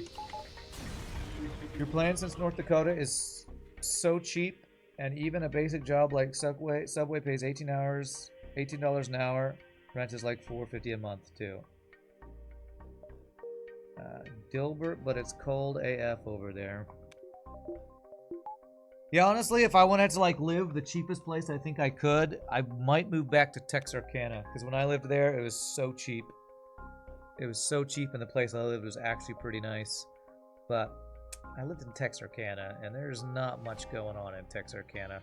Your plan since North Dakota is so cheap, and even a basic job like Subway pays $18 an hour. Rent is like $4.50 a month too. Dilbert, but it's cold AF over there. Yeah, honestly, if I wanted to like live the cheapest place I think I could, I might move back to Texarkana, because when I lived there, it was so cheap. It was so cheap, and the place I lived was actually pretty nice. But I lived in Texarkana, and there's not much going on in Texarkana.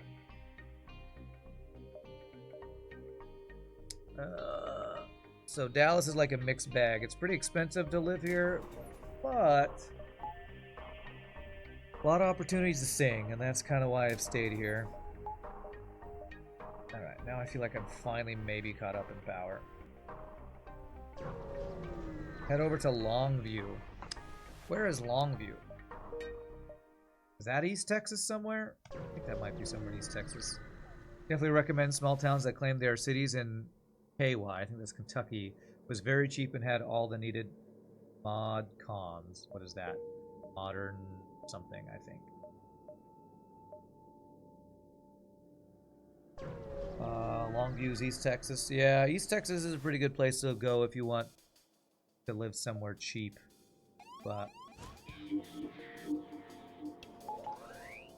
So Dallas is like a mixed bag. It's pretty expensive to live here, but a lot of opportunities to sing, and that's kind of why I've stayed here. Alright, now I feel like I'm finally maybe caught up in power. Head over to Longview. Where is Longview? Is that East Texas somewhere? I think that might be somewhere in East Texas. Definitely recommend small towns that claim they are cities in KY. I think that's Kentucky. Was very cheap and had all the needed mod cons. What is that? Modern something, I think. Longview's East Texas. Yeah, East Texas is a pretty good place to go if you want to live somewhere cheap. But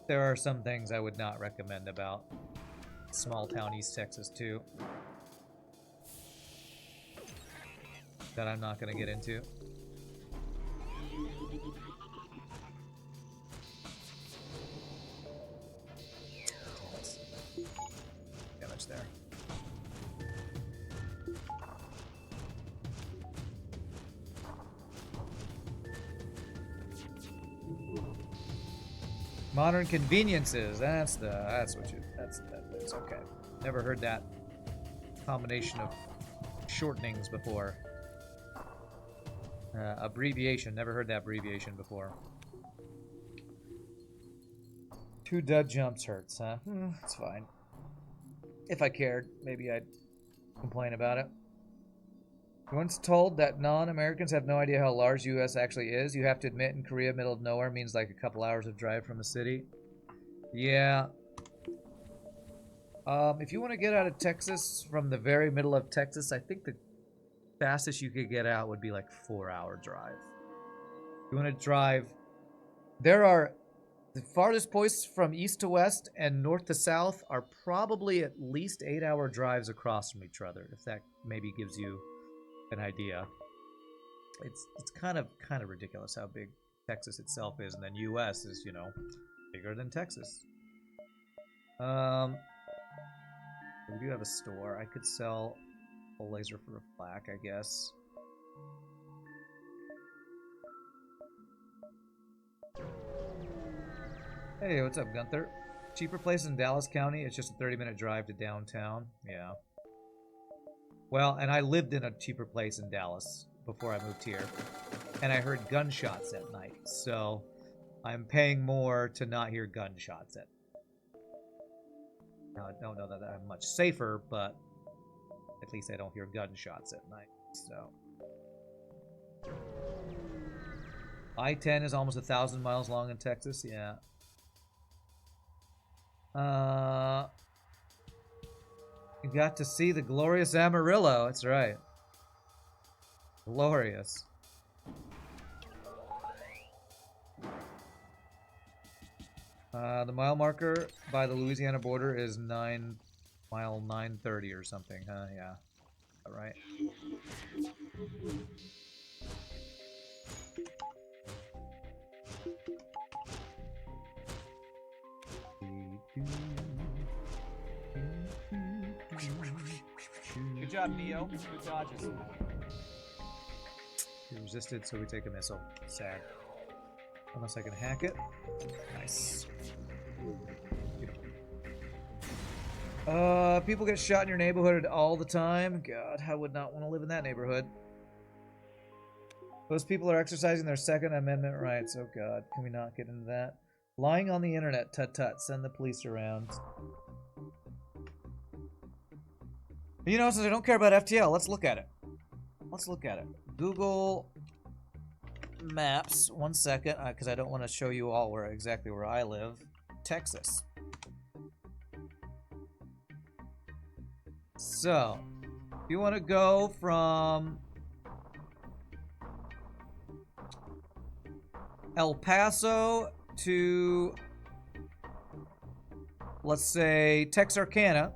there are some things I would not recommend about small town East Texas too, that I'm not going to get into. Damage there. Modern conveniences. That's okay. Never heard that combination of shortenings before. Abbreviation. Never heard that abbreviation before. 2 dud jumps hurts, huh? It's fine. If I cared, maybe I'd complain about it. Once told that non-Americans have no idea how large the U.S. actually is, you have to admit in Korea, middle of nowhere means like a couple hours of drive from a city. Yeah. If you want to get out of Texas from the very middle of Texas, I think the fastest you could get out would be like 4-hour drive. You want to drive... There are... The farthest points from east to west and north to south are probably at least 8-hour drives across from each other, if that maybe gives you an idea. It's kind of ridiculous how big Texas itself is, and then U.S. is, you know, bigger than Texas. We do have a store. I could sell full laser for a flak, I guess. Hey, what's up, Gunther? Cheaper place in Dallas County? It's just a 30-minute drive to downtown. Yeah. Well, and I lived in a cheaper place in Dallas before I moved here. And I heard gunshots at night, so I'm paying more to not hear gunshots at night. Now, I don't know that I'm much safer, but at least I don't hear gunshots at night, so. I-10 is almost 1,000 miles long in Texas, yeah. You got to see the glorious Amarillo, that's right. Glorious. The mile marker by the Louisiana border is mile 930 or something, huh? Yeah. All right. Good job, Neo. Good dodges. He resisted, so we take a missile. Sad. Unless I can hack it. Nice. Beautiful. People get shot in your neighborhood all the time. God, I would not want to live in that neighborhood. Those people are exercising their Second Amendment rights. Oh God, can we not get into that? Lying on the internet, tut-tut. Send the police around. You know, since I don't care about FTL, let's look at it. Let's look at it. Google Maps. 1 second, because I don't want to show you all exactly where I live. Texas. So, if you want to go from El Paso to, let's say, Texarkana.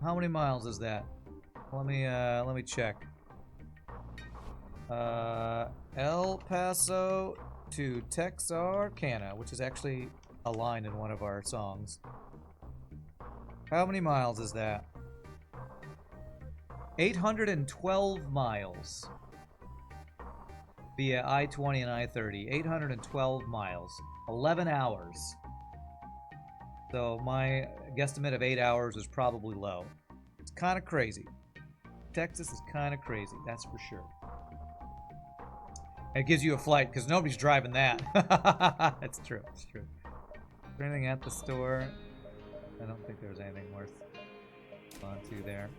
How many miles is that? Let me check. El Paso to Texarkana, which is actually a line in one of our songs. How many miles is that? 812 miles. Via I-20 and I-30. 812 miles. 11 hours. So my guesstimate of 8 hours is probably low. It's kind of crazy. Texas is kind of crazy, that's for sure. It gives you a flight, because nobody's driving that. That's true, it's true. Is there anything at the store? I don't think there's anything worth on to there.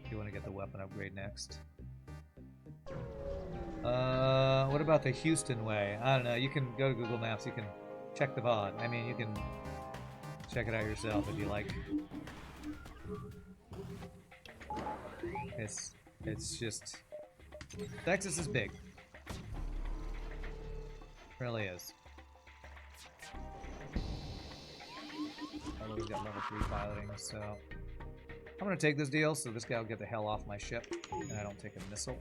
If you want to get the weapon upgrade next. What about the Houston way? I don't know, you can go to Google Maps, you can check the VOD. I mean, you can check it out yourself if you like. It's just... Texas is big. It really is. Although we've got level 3 piloting, so... I'm gonna take this deal, so this guy will get the hell off my ship, and I don't take a missile.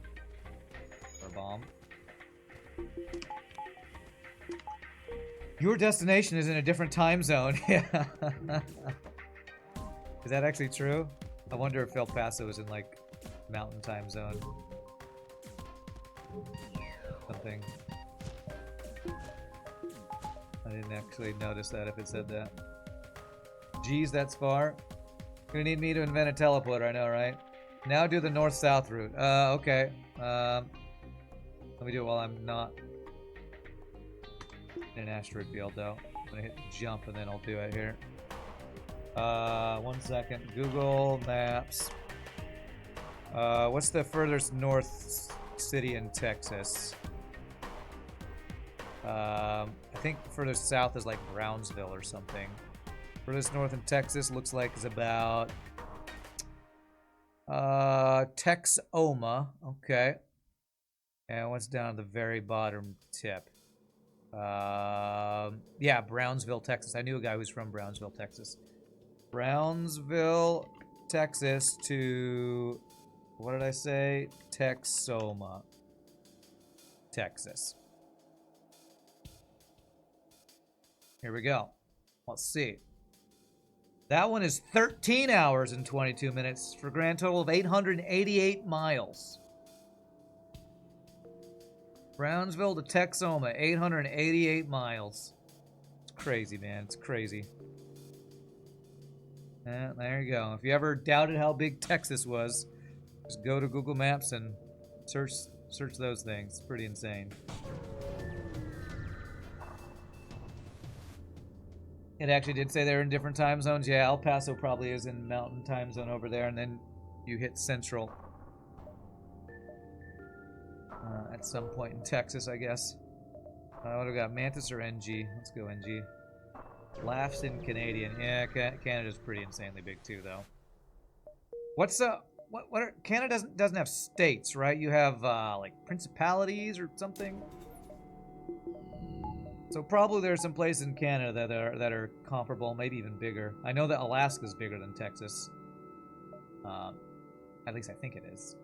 Or a bomb. Your destination is in a different time zone. Yeah. Is that actually true? I wonder if El Paso is in, like, mountain time zone. Something. I didn't actually notice that if it said that. Geez, that's far. Gonna need me to invent a teleporter, I know, right? Now do the north-south route. Okay. Let me do it while I'm not in an asteroid field, though. I'm gonna hit jump and then I'll do it here. 1 second. Google Maps. What's the furthest north city in Texas? I think furthest south is like Brownsville or something. Furthest north in Texas looks like is about Texoma. Okay. And what's down at the very bottom tip? Yeah, Brownsville, Texas. I knew a guy who's from Brownsville, Texas. Brownsville, Texas to, what did I say? Texoma, Texas. Here we go. Let's see. That one is 13 hours and 22 minutes for a grand total of 888 miles. Brownsville to Texoma, 888 miles. It's crazy, man. It's crazy. There you go. If you ever doubted how big Texas was, just go to Google Maps and search those things. It's pretty insane. It actually did say they're in different time zones. Yeah, El Paso probably is in Mountain Time Zone over there, and then you hit Central at some point in Texas, I guess. What do we got? Mantis or NG? Let's go NG. Laughs in Canadian. Yeah, Canada's pretty insanely big too, though. What's what are, Canada doesn't have states, right? You have like principalities or something. So probably there's some places in Canada that are comparable, maybe even bigger. I know that Alaska's bigger than Texas. At least I think it is.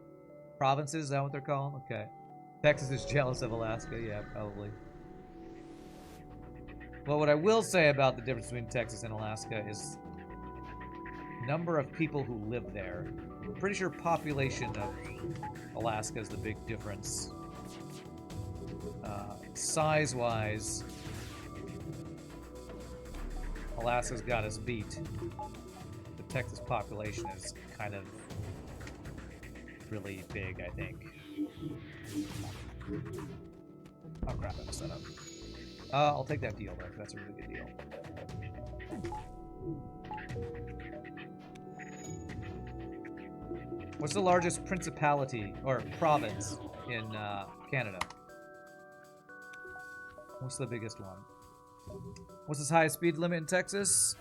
Provinces, is that what they're called? Okay. Texas is jealous of Alaska. Yeah, probably. Well, what I will say about the difference between Texas and Alaska is number of people who live there. I'm pretty sure population of Alaska is the big difference. Size-wise, Alaska's got us beat. The Texas population is kind of really big, I think. Oh crap, I messed that up. I'll take that deal though, 'cause that's a really good deal. What's the largest principality or province in Canada? What's the biggest one? What's the highest speed limit in Texas?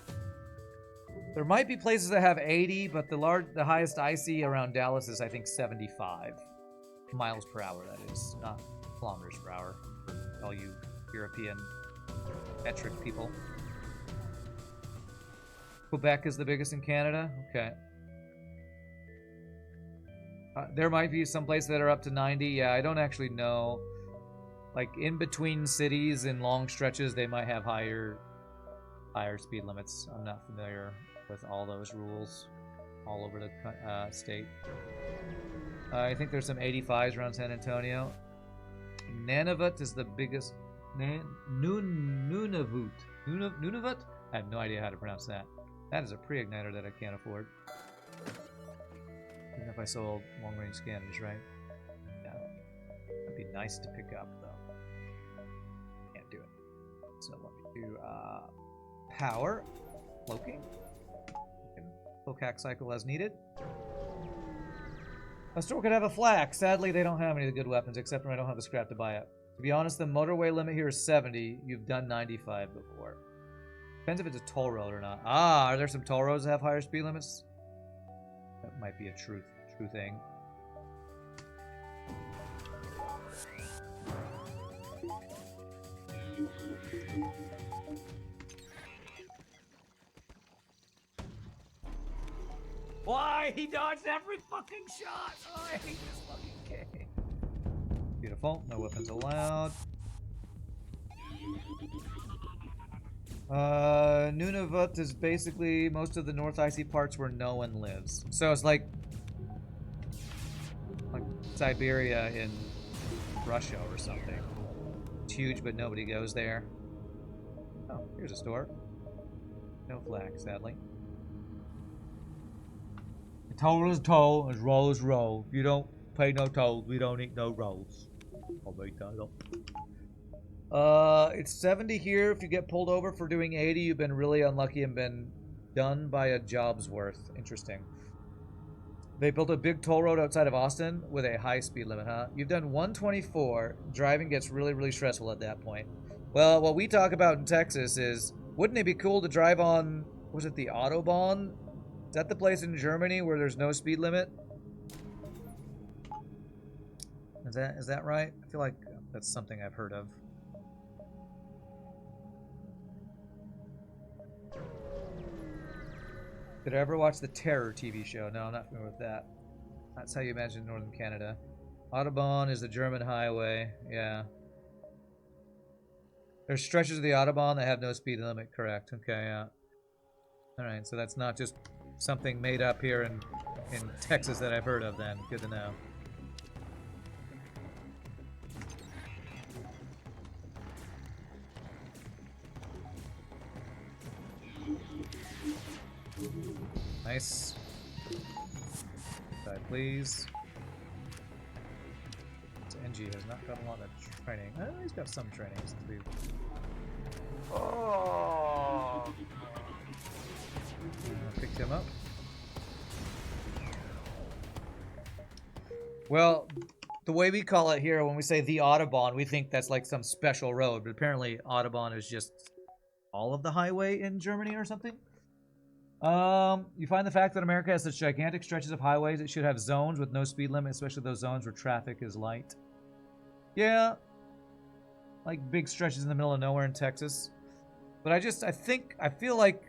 There might be places that have 80, but the highest I see around Dallas is I think 75 miles per hour. That is, not kilometers per hour. For all you European metric people. Quebec is the biggest in Canada. Okay. There might be some places that are up to 90. Yeah, I don't actually know. Like in between cities in long stretches, they might have higher speed limits. I'm not familiar with all those rules all over the state. I think there's some 85s around San Antonio. Nunavut is the biggest. Nunavut. Nunavut? I have no idea how to pronounce that. That is a pre-igniter that I can't afford. Even if I sold long-range scanners, right? No. That'd be nice to pick up, though. Can't do it. So let me do power. Cloaking. We can cloak hack cycle as needed. A store could have a flak. Sadly, they don't have any of the good weapons, except when I don't have the scrap to buy it. To be honest, the motorway limit here is 70. You've done 95 before. Depends if it's a toll road or not. Ah, are there some toll roads that have higher speed limits? That might be a true thing. Why? He dodged every fucking shot! Oh, I hate this fucking game. Beautiful. No weapons allowed. Nunavut is basically most of the North Icy parts where no one lives. So it's like Siberia in Russia or something. It's huge, but nobody goes there. Oh, here's a store. No flag, sadly. A toll is toll, as roll is roll. If you don't pay no tolls, we don't eat no rolls. I'll make that up. It's 70 here. If you get pulled over for doing 80, you've been really unlucky and been done by a job's worth. Interesting. They built a big toll road outside of Austin with a high speed limit, huh? You've done 124. Driving gets really, really stressful at that point. Well, what we talk about in Texas is, wouldn't it be cool to drive on, was it the Autobahn? Is that the place in Germany where there's no speed limit? Is that right? I feel like that's something I've heard of. Did I ever watch the Terror TV show? No, I'm not familiar with that. That's how you imagine northern Canada. Autobahn is the German highway. Yeah. There's stretches of the Autobahn that have no speed limit, correct. Okay, yeah. Alright, so that's not just something made up here in Texas that I've heard of then. Good to know. Nice. Side, please. So NG has not got a lot of training. Oh, he's got some training. Oh. Picked him up. Well, the way we call it here, when we say the Autobahn, we think that's like some special road, but apparently Autobahn is just all of the highway in Germany or something. You find the fact that America has such gigantic stretches of highways, it should have zones with no speed limit, especially those zones where traffic is light. Yeah, like big stretches in the middle of nowhere in Texas. But I feel like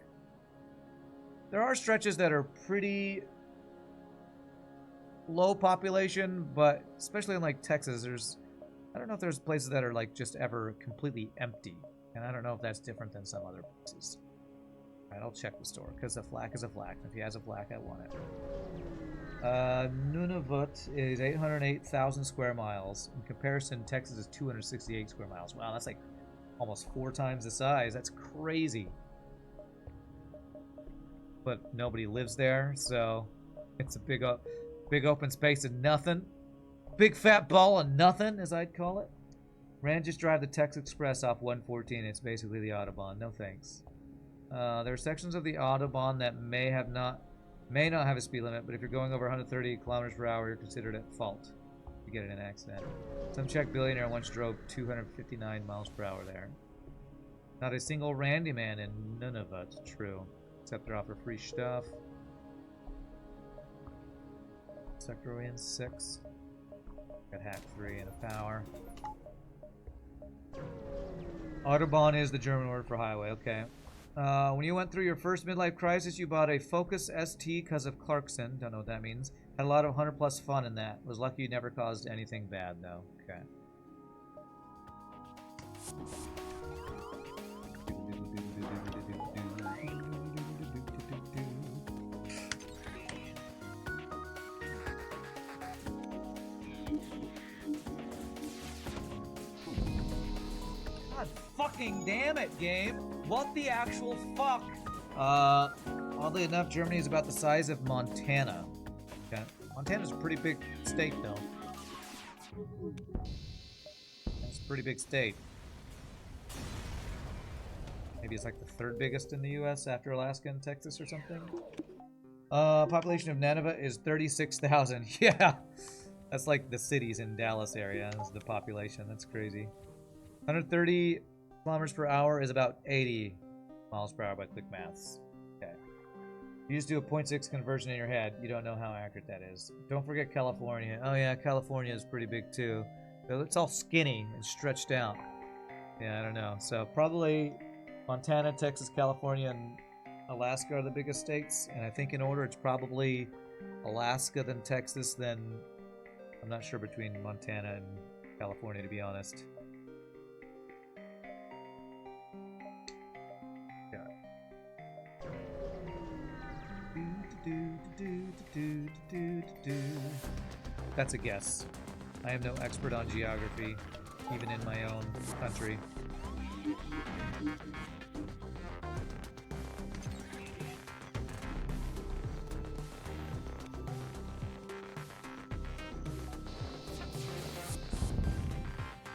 there are stretches that are pretty low population, but especially in like Texas, I don't know if there's places that are like just ever completely empty. And I don't know if that's different than some other places. Alright, I'll check the store, because a flak is a flak. If he has a flak, I want it. Nunavut is 808,000 square miles. In comparison, Texas is 268 square miles. Wow, that's like almost 4 times the size. That's crazy. But nobody lives there, so it's a big open space of nothing. Big fat ball of nothing, as I'd call it. Rand, just drive the Tex Express off 114. It's basically the Autobahn. No thanks. There are sections of the Autobahn that may not have a speed limit, but if you're going over 130 kilometers per hour, you're considered at fault. You get in an accident. Some Czech billionaire once drove 259 miles per hour there. Not a single Randy man in Nunavut. True. Except they offer free stuff. Sector in 6. Got hack 3 and a power. Autobahn is the German word for highway. Okay. When you went through your first midlife crisis, you bought a Focus ST because of Clarkson. Don't know what that means. Had a lot of 100+ fun in that. Was lucky you never caused anything bad, though. Okay. God fucking damn it, game. What the actual fuck? Oddly enough, Germany is about the size of Montana. Okay. Montana's a pretty big state, though. It's a pretty big state. Maybe it's like the 3rd biggest in the U.S. after Alaska and Texas or something. Population of Nineveh is 36,000. Yeah, that's like the cities in Dallas area. That's the population. That's crazy. 130 kilometers per hour is about 80 miles per hour by quick maths. Okay. You just do a 0.6 conversion in your head. You don't know how accurate that is. Don't forget California. Oh yeah, California is pretty big too. It's all skinny and stretched out. Yeah, I don't know. So probably Montana, Texas, California, and Alaska are the biggest states. And I think in order, it's probably Alaska, then Texas, then I'm not sure between Montana and California, to be honest. That's a guess. I am no expert on geography, even in my own country.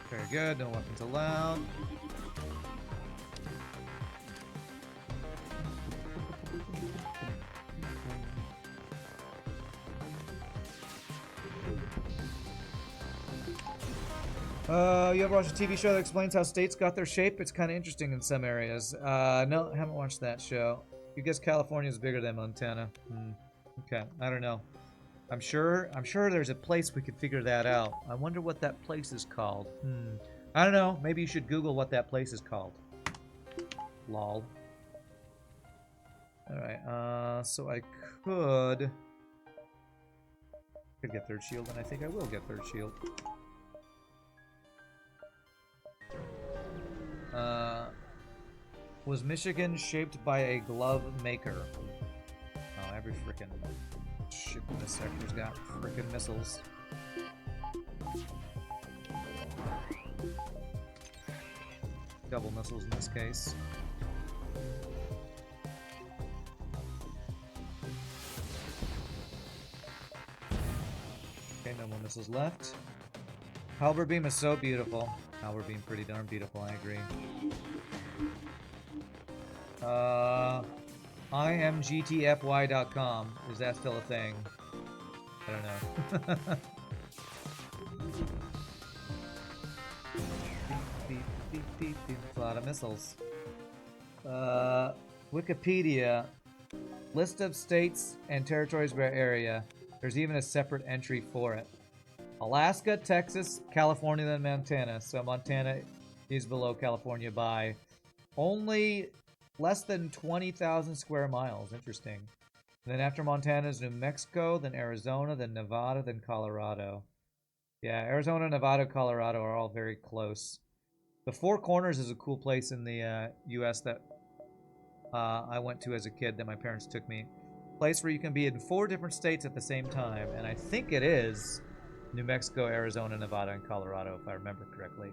Very good, no weapons allowed. You ever watched a TV show that explains how states got their shape? It's kind of interesting in some areas. No, I haven't watched that show. You guess California is bigger than Montana. Okay, I don't know. I'm sure there's a place we could figure that out. I wonder what that place is called. I don't know. Maybe you should Google what that place is called. Lol. Alright, so I could get 3rd shield, and I think I will get 3rd shield. Was Michigan shaped by a glove maker? Oh, every frickin' ship in this sector's got frickin' missiles. Double missiles in this case. Okay, no more missiles left. Halberd beam is so beautiful. Halberd beam pretty darn beautiful, I agree. imgtfy.com. Is that still a thing? I don't know. Beep, beep, beep, beep. A lot of missiles. Wikipedia. List of states and territories by area. There's even a separate entry for it. Alaska, Texas, California, then Montana. So Montana is below California by only less than 20,000 square miles. Interesting. And then after Montana is New Mexico, then Arizona, then Nevada, then Colorado. Yeah, Arizona, Nevada, Colorado are all very close. The Four Corners is a cool place in the U.S. that I went to as a kid that my parents took me. Place where you can be in 4 different states at the same time, and I think it is New Mexico, Arizona, Nevada, and Colorado, if I remember correctly.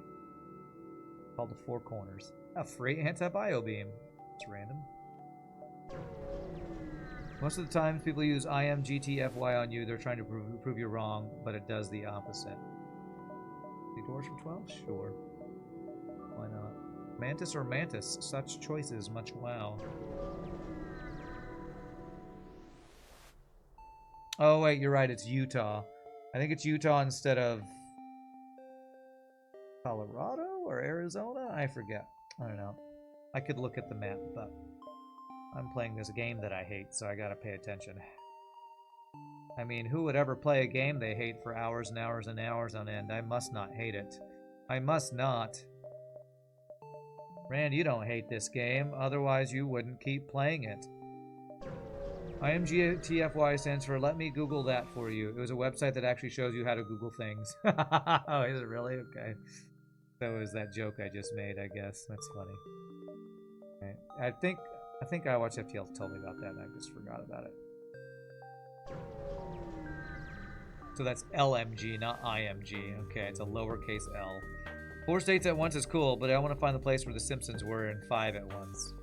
Called the Four Corners. A free anti-bio beam. It's random. Most of the time, people use IMGTFY on you. They're trying to prove you wrong, but it does the opposite. The doors from 12? Sure. Why not? Mantis or Mantis? Such choices, much wow. Oh, wait, you're right. It's Utah. I think it's Utah instead of Colorado or Arizona? I forget. I don't know. I could look at the map, but I'm playing this game that I hate, so I gotta pay attention. I mean, who would ever play a game they hate for hours and hours and hours on end? I must not hate it. I must not. Rand, you don't hate this game, otherwise you wouldn't keep playing it. IMGTFY stands for Let Me Google That For You. It was a website that actually shows you how to Google things. Oh, is it really? Okay. So is that joke I just made, I guess. That's funny. Okay. I think I watched FTL told me about that and I just forgot about it. So that's LMG, not IMG. Okay, it's a lowercase L. 4 states at once is cool, but I want to find the place where the Simpsons were in 5 at once.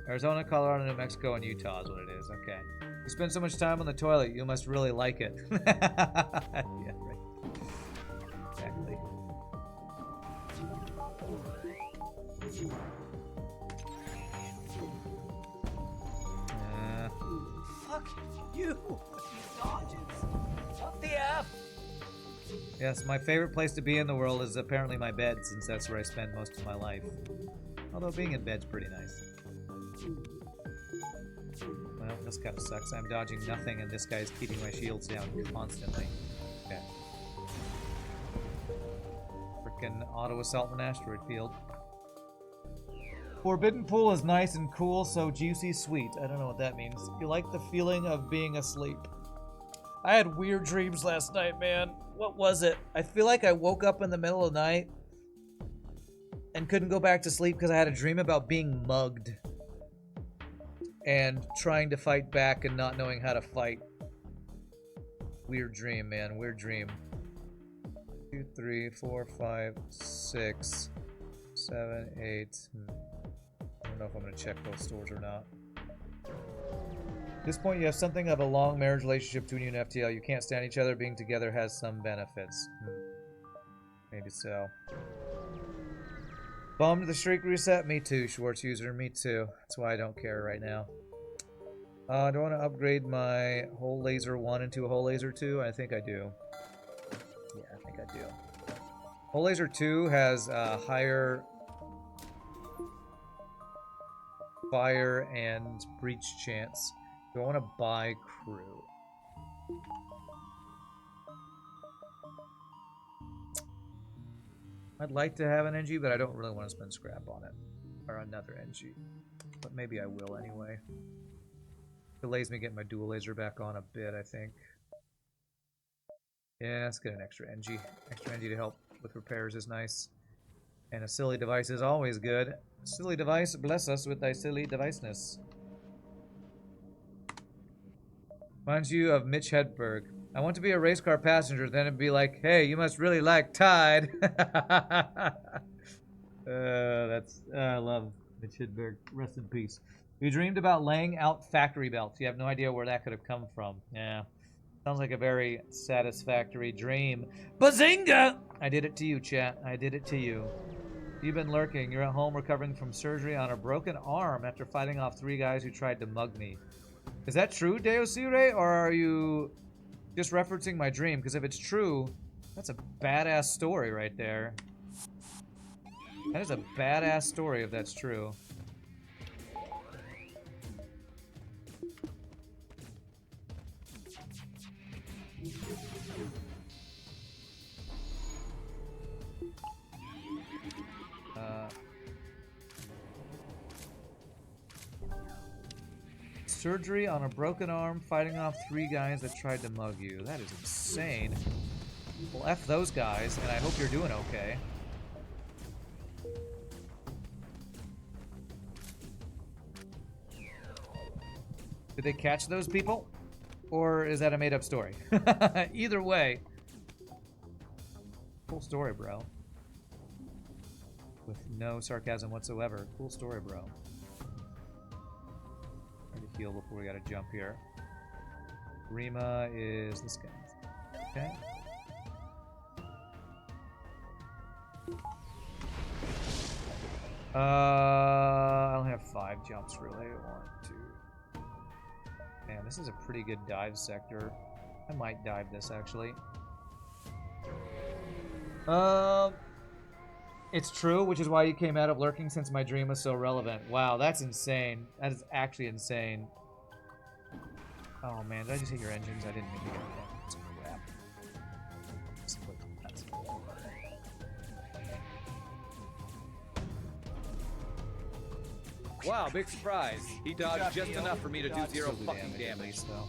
Arizona, Colorado, New Mexico, and Utah is what it is. Okay. You spend so much time on the toilet, you must really like it. Yeah, right. Exactly. Fuck you! These dodges! What the F? Yes, my favorite place to be in the world is apparently my bed, since that's where I spend most of my life. Although being in bed's pretty nice. Well, this kind of sucks. I'm dodging nothing, and this guy's keeping my shields down constantly. Okay. Frickin' auto assault in an asteroid field. Forbidden Pool is nice and cool, so juicy sweet. I don't know what that means. You like the feeling of being asleep. I had weird dreams last night, man. What was it? I feel like I woke up in the middle of the night and couldn't go back to sleep because I had a dream about being mugged and trying to fight back and not knowing how to fight. Weird dream, man. Weird dream. 2, 3, 4, 5, 6, 7, 8. I don't know if I'm going to check those stores or not. At this point, you have something of a long marriage relationship between you and FTL. You can't stand each other. Being together has some benefits. Maybe so. Bummed the streak reset? Me too, Schwartz user. Me too. That's why I don't care right now. Do I want to upgrade my whole laser 1 into a whole laser 2? I think I do. Yeah, I think I do. Whole laser 2 has higher fire and breach chance. Do I want to buy crew? I'd like to have an NG, but I don't really want to spend scrap on it. Or another NG. But maybe I will anyway. Delays me getting my dual laser back on a bit, I think. Yeah, let's get an extra NG. Extra NG to help with repairs is nice. And a silly device is always good. Silly device, bless us with thy silly deviceness. Reminds you of Mitch Hedberg. I want to be a race car passenger, then it'd be like, hey, you must really like Tide. I love Mitch Hedberg. Rest in peace. You dreamed about laying out factory belts. You have no idea where that could have come from. Yeah. Sounds like a very satisfactory dream. Bazinga! I did it to you, chat. I did it to you. You've been lurking. You're at home recovering from surgery on a broken arm after fighting off 3 guys who tried to mug me. Is that true, Deosire, or are you just referencing my dream? Because if it's true, that's a badass story right there. That is a badass story if that's true. Surgery on a broken arm, fighting off 3 guys that tried to mug you. That is insane. Well, F those guys, and I hope you're doing okay. Did they catch those people? Or is that a made-up story? Either way. Cool story, bro. With no sarcasm whatsoever. Cool story, bro. Heal before we gotta jump here. Rima is this guy. Okay. I only have 5 jumps really. 1, 2. Man, this is a pretty good dive sector. I might dive this actually. It's true, which is why you came out of lurking since my dream was so relevant. Wow, that's insane. That is actually insane. Oh man, did I just hit your engines? I didn't mean to hit your engines. Crap. Wow, big surprise. He dodged just enough for me to do 0 fucking damage. Though.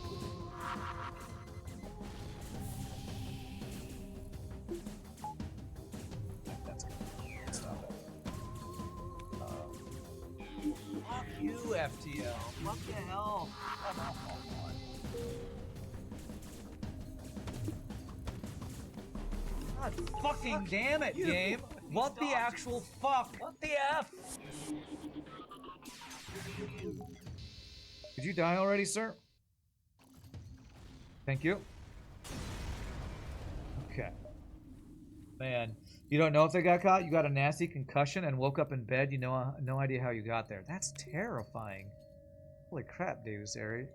Fuck you, FTL. What the hell? God fucking damn it, you. game. What the actual fuck? What the F? Did you die already, sir? Thank you. Okay. Man, you don't know if they got caught? You got a nasty concussion and woke up in bed? You know, no idea how you got there. That's terrifying. Holy crap, Davis Ire.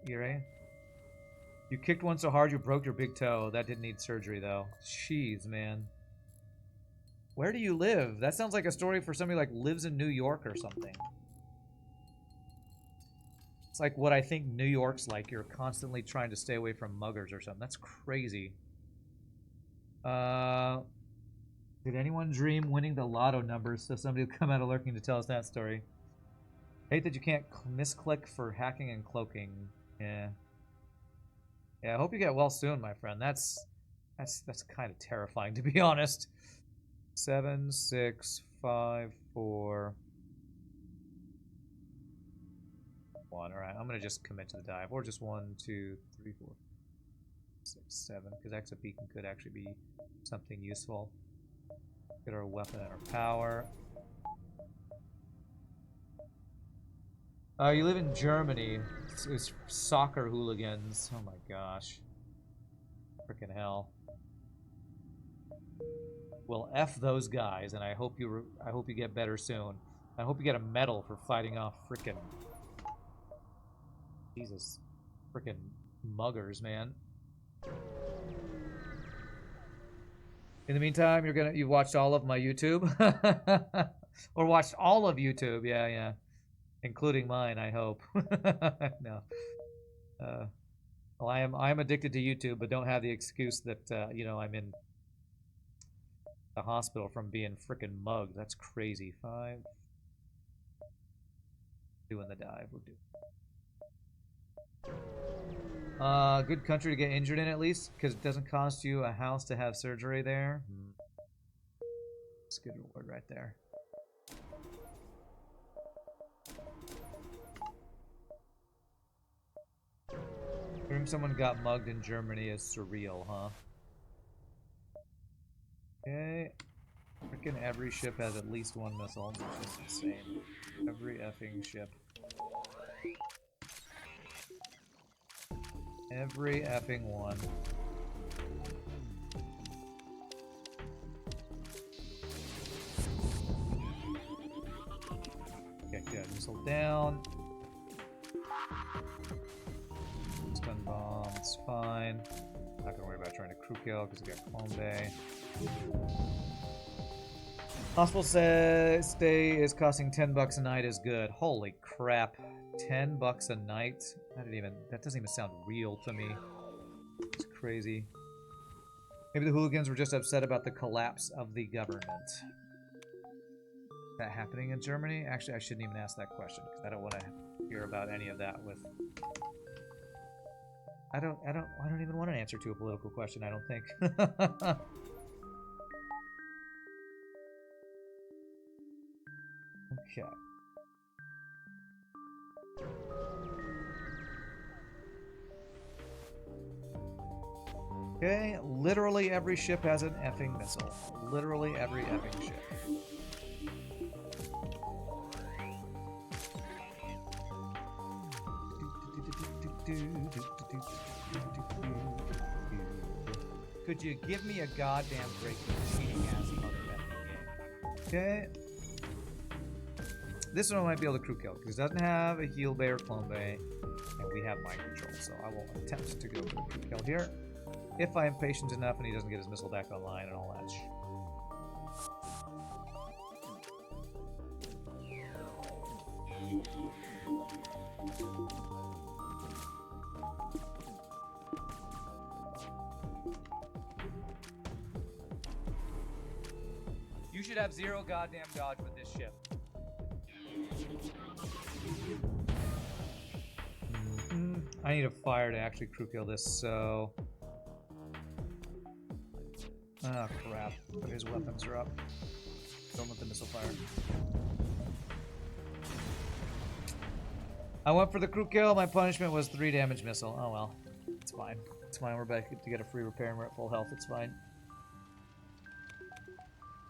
You kicked one so hard you broke your big toe. That didn't need surgery, though. Jeez, man. Where do you live? That sounds like a story for somebody like lives in New York or something. It's like what I think New York's like. You're constantly trying to stay away from muggers or something. That's crazy. Did anyone dream winning the lotto numbers so somebody would come out of lurking to tell us that story? Hate that you can't misclick for hacking and cloaking. Yeah. Yeah, I hope you get well soon, my friend. That's kind of terrifying, to be honest. 7, 6, 5, 4, 1. All right, I'm gonna just commit to the dive, or just 1, 2, 3, 4, 6, 7, because exit beacon could actually be something useful. Get our weapon and our power. You live in Germany. It's soccer hooligans. Oh my gosh. Frickin' hell. Well, F those guys, and I hope you get better soon. I hope you get a medal for fighting off frickin' Jesus, frickin' muggers, man. In the meantime, you've watched all of my YouTube, or watched all of YouTube, yeah, including mine. I hope. No. Well, I am addicted to YouTube, but don't have the excuse that you know, I'm in the hospital from being frickin' mugged. That's crazy. 5. Doing the dive. We're doing. Good country to get injured in, at least, because it doesn't cost you a house to have surgery there. It's a good reward right there. someone got mugged in Germany is surreal, huh? Okay. Freaking every ship has at least one missile. It's just insane. Every effing ship. Every effing one. Okay, good. Missile down. Stun bomb, it's fine. Not gonna worry about trying to crew kill because we got Clone Bay. Hospital says stay is costing $10 a night is good. Holy crap. $10 a night? That doesn't even sound real to me. It's crazy. Maybe the hooligans were just upset about the collapse of the government. Is that happening in Germany? Actually, I shouldn't even ask that question because I don't want to hear about any of that with I don't even want an answer to a political question, I don't think. Okay. Okay, literally every ship has an effing missile. Literally every effing ship. Could you give me a goddamn break, you cheating ass motherfucking game? Okay. This one I might be able to crew kill because it doesn't have a heal bay or clone bay, and we have mind control, so I won't attempt to go for the crew kill here. If I am patient enough and he doesn't get his missile back online and all that shit. You should have 0 goddamn dodge with this ship. I need a fire to actually crew kill this, so... Oh crap, but his weapons are up. Don't let the missile fire. I went for the crew kill, my punishment was 3 damage missile. Oh well, it's fine. It's fine, we're back to get a free repair and we're at full health, it's fine.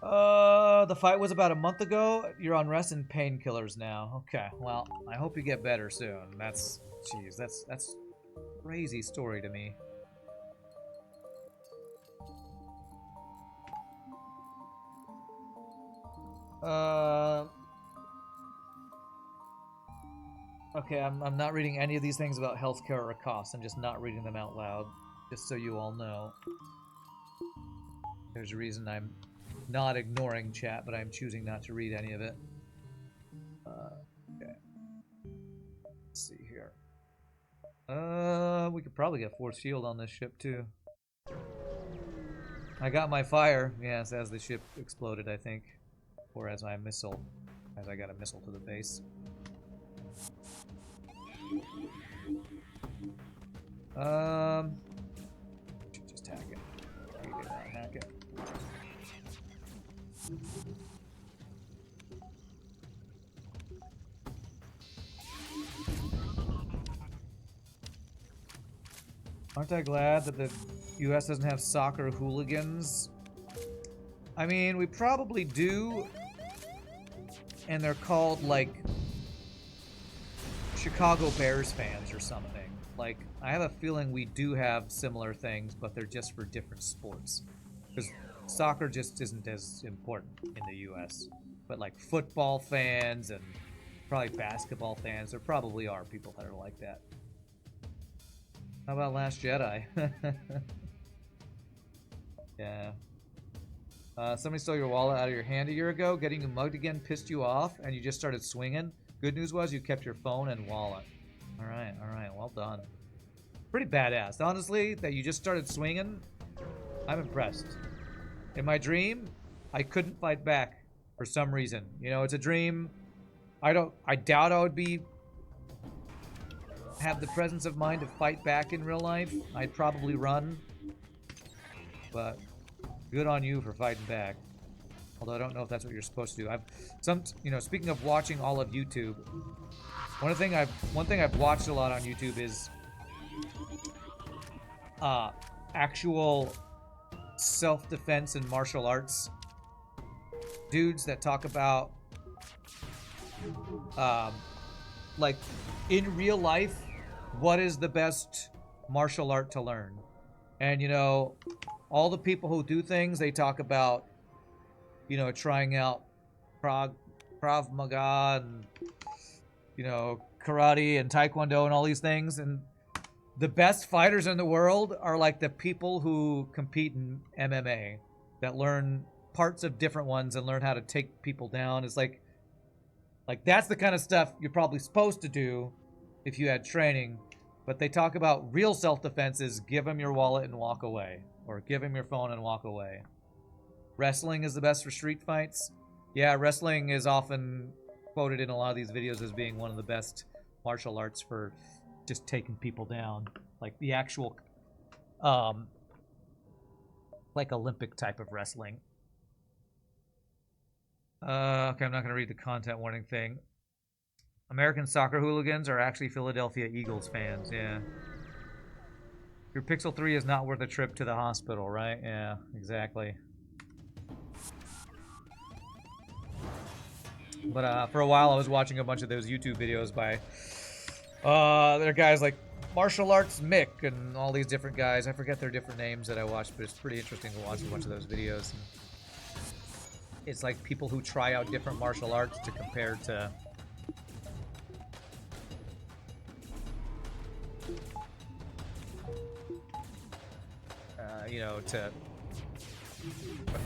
The fight was about a month ago. You're on rest and painkillers now. Okay, well, I hope you get better soon. That's, jeez, that's a crazy story to me. Okay, I'm not reading any of these things about healthcare or costs. I'm just not reading them out loud, just so you all know. There's a reason I'm not ignoring chat, but I'm choosing not to read any of it. Okay. Let's see here. We could probably get force field on this ship too. I got my fire, yes, as the ship exploded, I think. Or as my missile, as I got a missile to the base. Should just hack it. You did not hack it. Aren't I glad that the US doesn't have soccer hooligans? I mean, we probably do, and they're called, like, Chicago Bears fans or something. Like, I have a feeling we do have similar things, but they're just for different sports. Because soccer just isn't as important in the US. But, like, football fans and probably basketball fans, there probably are people that are like that. How about Last Jedi? Yeah. Somebody stole your wallet out of your hand a year ago. Getting you mugged again pissed you off, and you just started swinging. Good news was you kept your phone and wallet. All right, well done. Pretty badass, honestly. That you just started swinging. I'm impressed. In my dream, I couldn't fight back for some reason. You know, it's a dream. I doubt I would have the presence of mind to fight back in real life. I'd probably run, but good on you for fighting back. Although I don't know if that's what you're supposed to do. Speaking of watching all of YouTube, one thing I've watched a lot on YouTube is actual self-defense and martial arts dudes that talk about like in real life what is the best martial art to learn. And you know, all the people who do things, they talk about, you know, trying out Krav Maga and, you know, karate and taekwondo and all these things. And the best fighters in the world are like the people who compete in MMA, that learn parts of different ones and learn how to take people down. It's like that's the kind of stuff you're probably supposed to do if you had training. But they talk about real self-defense is give him your wallet and walk away, or give him your phone and walk away. Wrestling is the best for street fights. Yeah, wrestling is often quoted in a lot of these videos as being one of the best martial arts for just taking people down. Like the actual, like Olympic type of wrestling. Okay, I'm not going to read the content warning thing. American soccer hooligans are actually Philadelphia Eagles fans, yeah. Your Pixel 3 is not worth a trip to the hospital, right? Yeah, exactly. But for a while I was watching a bunch of those YouTube videos by there are guys like Martial Arts Mick and all these different guys. I forget their different names that I watched, but it's pretty interesting to watch a bunch of those videos. And it's like people who try out different martial arts to compare to you know, to what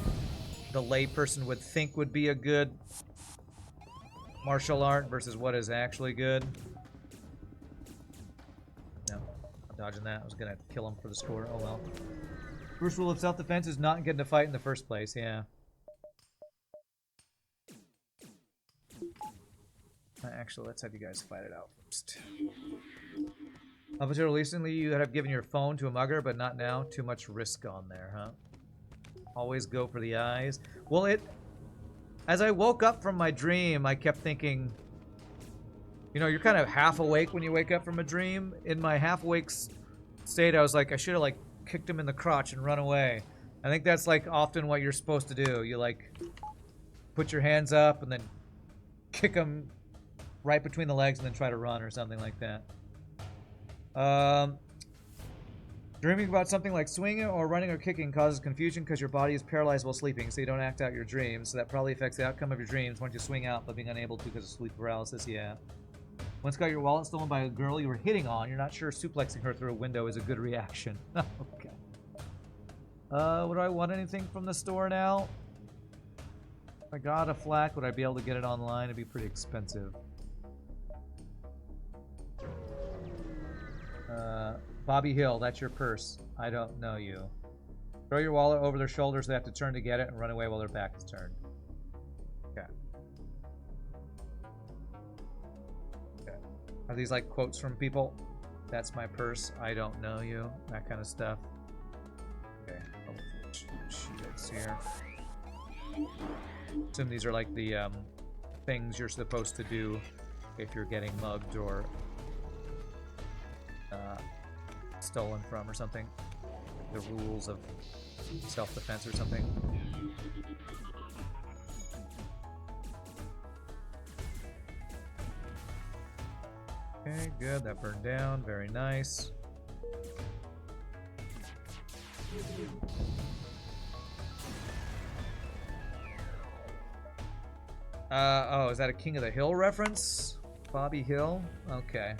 the layperson would think would be a good martial art versus what is actually good. No, I'm dodging that. I was gonna kill him for the score. Oh well. First rule of self-defense is not getting a fight in the first place. Yeah. Actually, let's have you guys fight it out first. Up until recently, you have given your phone to a mugger, but not now. Too much risk on there, huh? Always go for the eyes. Well, as I woke up from my dream, I kept thinking, you know, you're kind of half awake when you wake up from a dream. In my half awake state, I was like, I should have like kicked him in the crotch and run away. I think that's like often what you're supposed to do. You like put your hands up and then kick him right between the legs and then try to run or something like that. Dreaming about something like swinging or running or kicking causes confusion because your body is paralyzed while sleeping, so you don't act out your dreams. So that probably affects the outcome of your dreams once you swing out, but being unable to because of sleep paralysis. Yeah. Once got your wallet stolen by a girl you were hitting on, you're not sure suplexing her through a window is a good reaction. Okay. Would I want anything from the store now? If I got a flak, would I be able to get it online? It'd be pretty expensive. Bobby Hill, that's your purse. I don't know you. Throw your wallet over their shoulders, they have to turn to get it and run away while their back is turned. Okay. Okay. Are these like quotes from people? That's my purse. I don't know you. That kind of stuff. Okay. Shields here. Assume these are like the things you're supposed to do if you're getting mugged or stolen from or something. The rules of self-defense or something. Okay, good. That burned down. Very nice. Oh, is that a King of the Hill reference? Bobby Hill? Okay.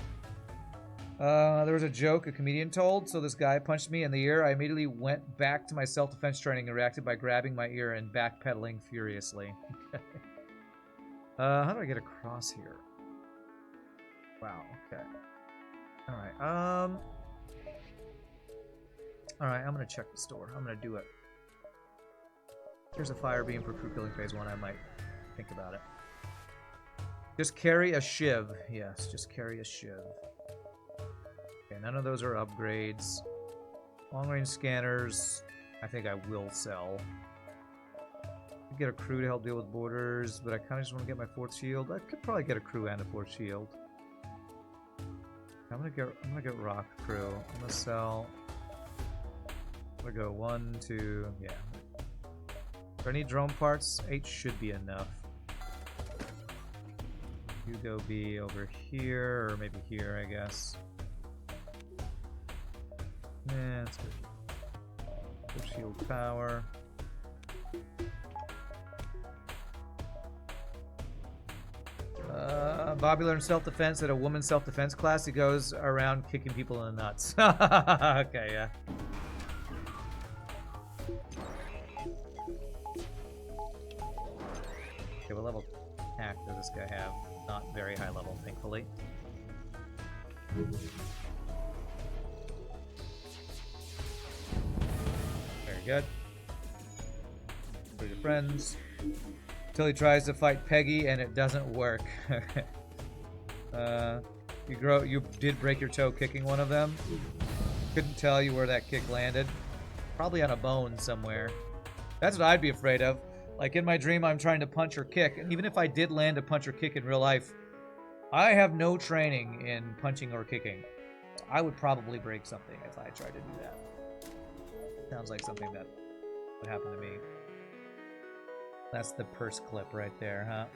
There was a joke a comedian told, so this guy punched me in the ear. I immediately went back to my self-defense training and reacted by grabbing my ear and backpedaling furiously. How do I get across here? Wow, okay. Alright, Alright, I'm gonna check the store. I'm gonna do it. Here's a fire beam for crew killing phase 1. I might think about it. Just carry a shiv. Yes, just carry a shiv. Okay, none of those are upgrades. Long-range scanners, I think I will sell. Get a crew to help deal with borders, but I kind of just want to get my 4th shield. I could probably get a crew and a 4th shield. I'm gonna get rock crew. I'm gonna sell We go 1, 2, yeah. For any drone parts, 8 should be enough. You go B over here, or maybe here, I guess. Yeah, that's good. Full shield power. Bobby learned self-defense at a woman's self-defense class. He goes around kicking people in the nuts. Okay, yeah. Okay, what level hack does this guy have? Not very high level, thankfully. Very good. For your friends. Until he tries to fight Peggy and it doesn't work. You did break your toe kicking one of them. Couldn't tell you where that kick landed. Probably on a bone somewhere. That's what I'd be afraid of. Like in my dream, I'm trying to punch or kick. And even if I did land a punch or kick in real life, I have no training in punching or kicking. I would probably break something if I tried to do that. Sounds like something that would happen to me. That's the purse clip right there, huh?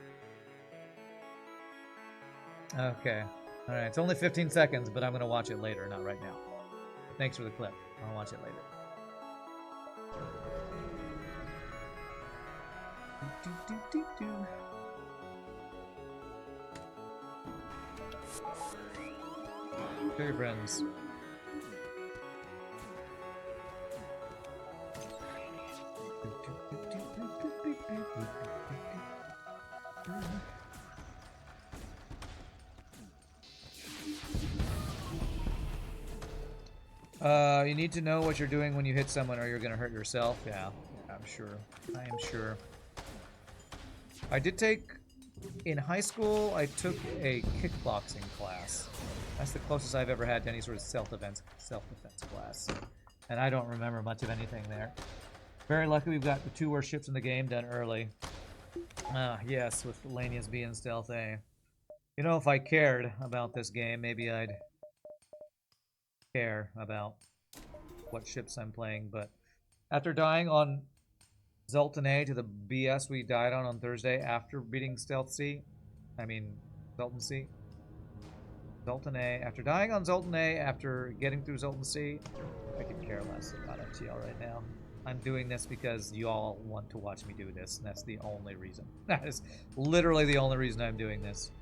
Okay. Alright, it's only 15 seconds, but I'm going to watch it later, not right now. Thanks for the clip. I'll watch it later. Show your friends. You need to know what you're doing when you hit someone or you're gonna hurt yourself. Yeah, I'm sure. I am sure. I did take, in high school, I took a kickboxing class. That's the closest I've ever had to any sort of self-defense class. And I don't remember much of anything there. Very lucky we've got the 2 worst ships in the game done early. Yes, with Lanius B and Stealth A. You know, if I cared about this game, maybe I'd care about what ships I'm playing, but after dying on Zoltan A to the BS we died on Thursday after beating Stealth C, Zoltan C. Zoltan A. After dying on Zoltan A, after getting through Zoltan C, I could care less about FTL right now. I'm doing this because you all want to watch me do this, and that's the only reason. That is literally the only reason I'm doing this.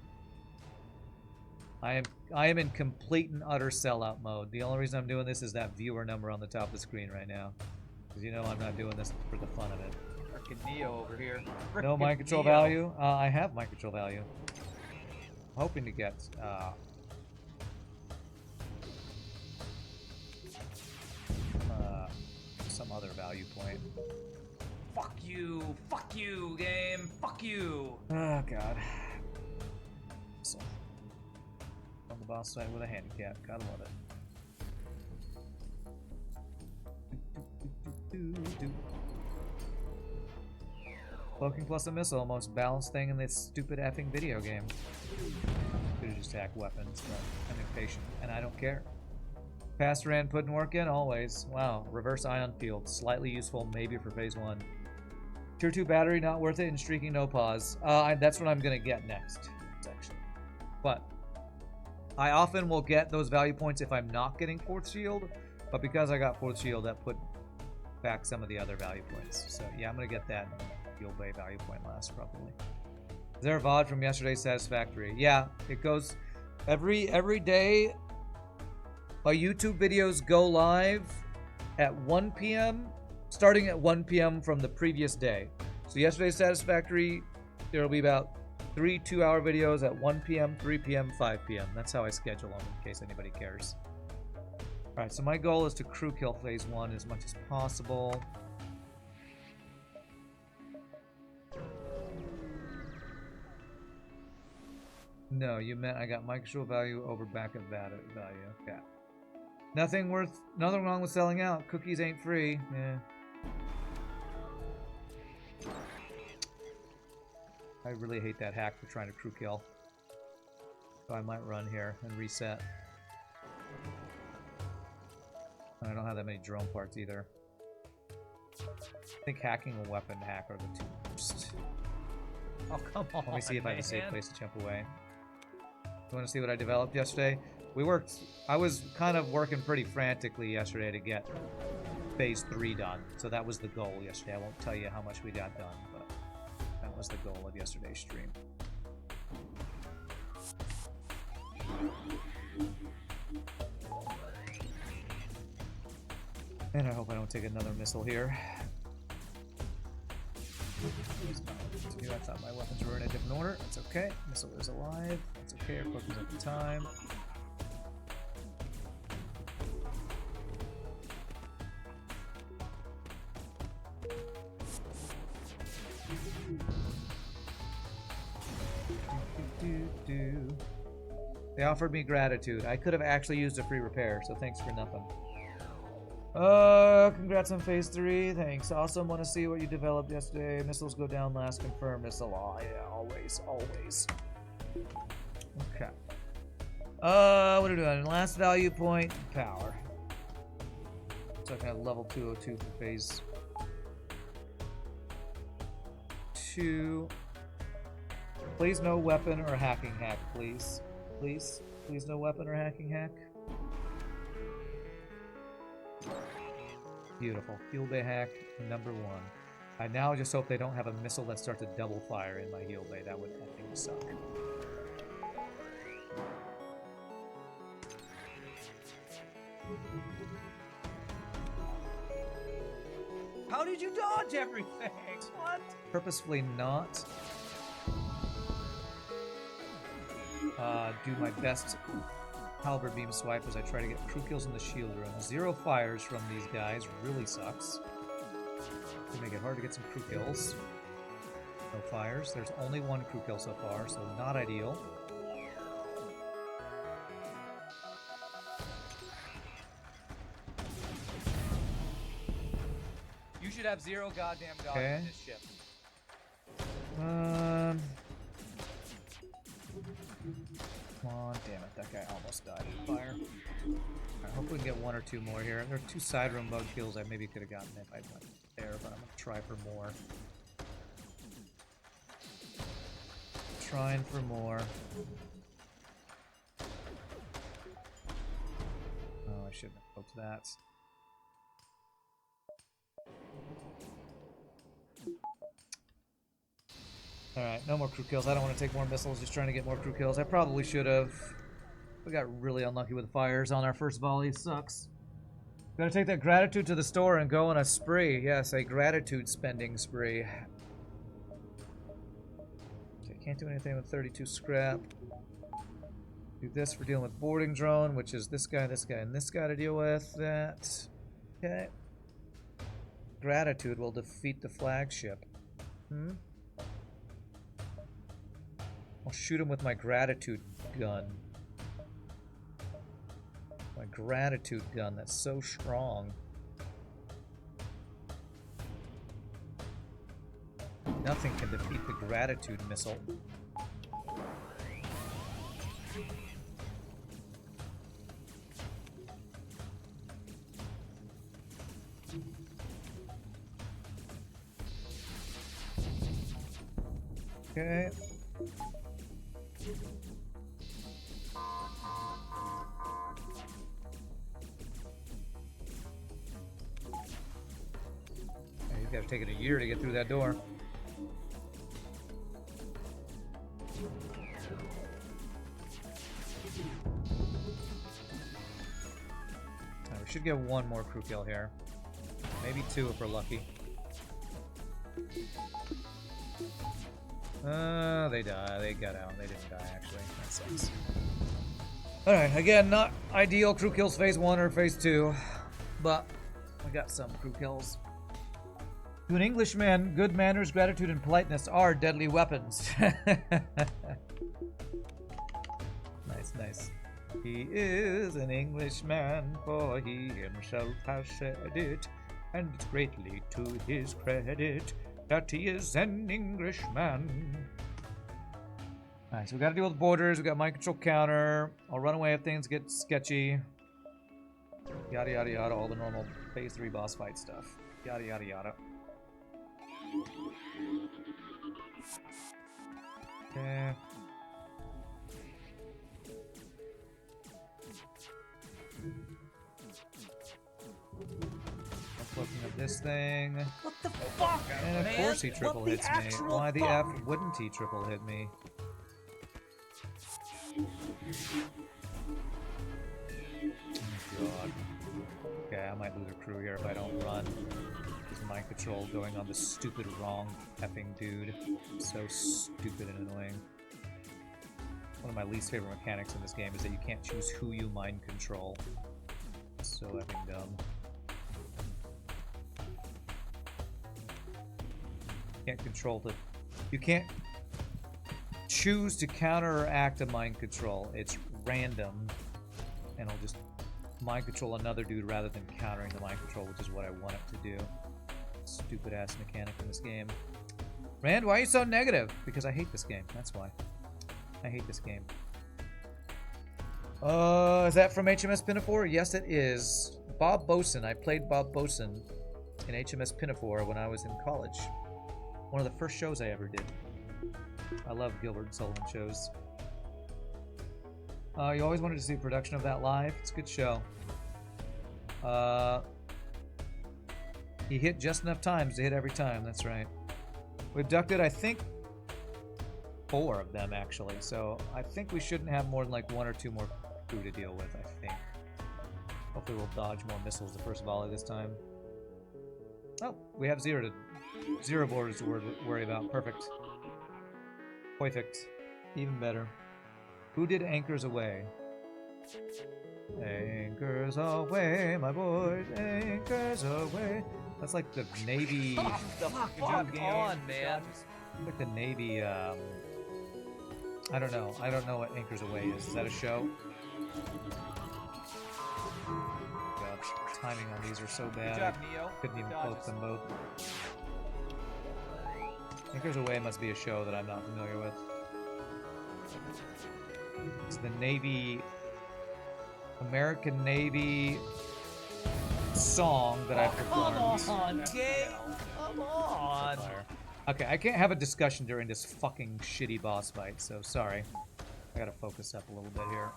I am in complete and utter sellout mode. The only reason I'm doing this is that viewer number on the top of the screen right now. Because you know I'm not doing this for the fun of it. Frickin' Neo over here. No mind control value? I have mind control value. I'm hoping to get some other value point. Fuck you, game, fuck you. Oh god. So, on the boss side with a handicap, gotta love it. Cloaking plus a missile, most balanced thing in this stupid effing video game. Could have just attacked weapons, but I'm impatient, and I don't care. Past ran putting work in, always. Wow, reverse ion field, slightly useful, maybe for phase 1. Tier 2 battery, not worth it, and streaking no pause. That's what I'm gonna get next, actually. But I often will get those value points if I'm not getting 4th shield, but because I got 4th shield, that put back some of the other value points. So yeah, I'm gonna get that field bay value point last, probably. Is there a VOD from yesterday's Satisfactory? Yeah, it goes every day. My YouTube videos go live at 1 p.m. starting at 1 p.m. from the previous day. So yesterday's Satisfactory, there will be about 3 2-hour videos at 1 p.m., 3 p.m., 5 p.m. That's how I schedule them, in case anybody cares. Alright, so my goal is to crew kill phase 1 as much as possible. No, you meant I got micro value over backup value. Okay. Nothing wrong with selling out. Cookies ain't free. Yeah. I really hate that hack for trying to crew kill. So I might run here and reset. And I don't have that many drone parts either. I think hacking and weapon hack are the two worst. Oh, come on, Let me see if I have a safe man. place to jump away. You want to see what I developed yesterday? I was kind of working pretty frantically yesterday to get phase 3 done. So that was the goal yesterday. I won't tell you how much we got done, but that was the goal of yesterday's stream. And I hope I don't take another missile here. I thought my weapons were in a different order. That's okay. Missile is alive. That's okay. Our cloak is at the time. They offered me gratitude. I could have actually used a free repair, so thanks for nothing. Congrats on phase 3. Thanks. Awesome. Want to see what you developed yesterday. Missiles go down last. Confirm missile. Oh, yeah, always, always. Okay. What are we doing? Last value point, power. So I can have level 202 for phase 2. Please no weapon or hacking hack, please. Please. Please no weapon or hacking hack. Beautiful. Heal bay hack, number 1. I now just hope they don't have a missile that starts a double fire in my heal bay. That would effing suck. How did you dodge everything? What? Purposefully not. Do my best halberd beam swipe as I try to get crew kills in the shield room. 0 fires from these guys really sucks. They make it hard to get some crew kills. No fires. There's only 1 crew kill so far, so not ideal. You should have 0 goddamn dodge Okay. in this ship. Come on, damn it, that guy almost died in fire. Alright, hope we can get 1 or 2 more here. There are 2 side room bug kills I maybe could have gotten if I went there, but I'm gonna try for more. Trying for more. Oh, I shouldn't have hoped that. Alright, no more crew kills. I don't want to take more missiles, just trying to get more crew kills. I probably should have. We got really unlucky with the fires on our first volley. Sucks. Gotta take that gratitude to the store and go on a spree. Yes, a gratitude spending spree. Okay, can't do anything with 32 scrap. Do this for dealing with boarding drone, which is this guy, and this guy to deal with. That. Okay. Gratitude will defeat the flagship. I'll shoot him with my gratitude gun. My gratitude gun, that's so strong. Nothing can defeat the gratitude missile. Okay. You've got to take it a year to get through that door. We should get 1 more crew kill here. Maybe 2 if we're lucky. They die. They got out. They didn't die, actually. That sucks. Alright, again, not ideal crew kills phase 1 or phase 2, but we got some crew kills. To an Englishman, good manners, gratitude, and politeness are deadly weapons. Nice, nice. He is an Englishman, for he himself has said it, and it's greatly to his credit that he is an Englishman. Alright, so we gotta deal with borders, we got mind control counter. I'll run away if things get sketchy. Yada yada yada, all the normal phase 3 boss fight stuff. Yada yada yada. Okay. Looking at this thing. What the fuck? And of man? course he triple What the hits me. actual Why the fuck? F wouldn't he triple hit me? Oh god. Okay, I might lose a crew here if I don't run. This mind control going on the stupid wrong effing dude. So stupid and annoying. One of my least favorite mechanics in this game is that you can't choose who you mind control. It's so effing dumb. Can't control the... You can't choose to counteract a mind control. It's random. And I'll just mind control another dude rather than countering the mind control, which is what I want it to do. Stupid ass mechanic in this game. Rand, why are you so negative? Because I hate this game. That's why. I hate this game. Is that from HMS Pinafore? Yes, it is. Bob Boson. I played Bob Boson in HMS Pinafore when I was in college. One of the first shows I ever did. I love Gilbert and Sullivan shows. You always wanted to see a production of that live? It's a good show. He hit just enough times to hit every time, that's right. We abducted, I think, 4 of them, actually. So I think we shouldn't have more than like 1 or 2 more crew to deal with, I think. Hopefully we'll dodge more missiles the first volley this time. Oh, we have 0 borders to worry about. Perfect. Perfect. Even better. Who did Anchors Away? Anchors away, my boys. Anchors away. That's like the Navy. Oh, the fuck game. on, man. Like the Navy. I don't know. I don't know what Anchors Away is. Is that a show? God, the timing on these are so bad. Good job, Neo. Couldn't even Dodges. quote them both. Anchors Away must be a show that I'm not familiar with. It's the Navy, American Navy song that I performed. Come on, Gabe. Come on. Okay, I can't have a discussion during this fucking shitty boss fight, so sorry. I gotta focus up a little bit here.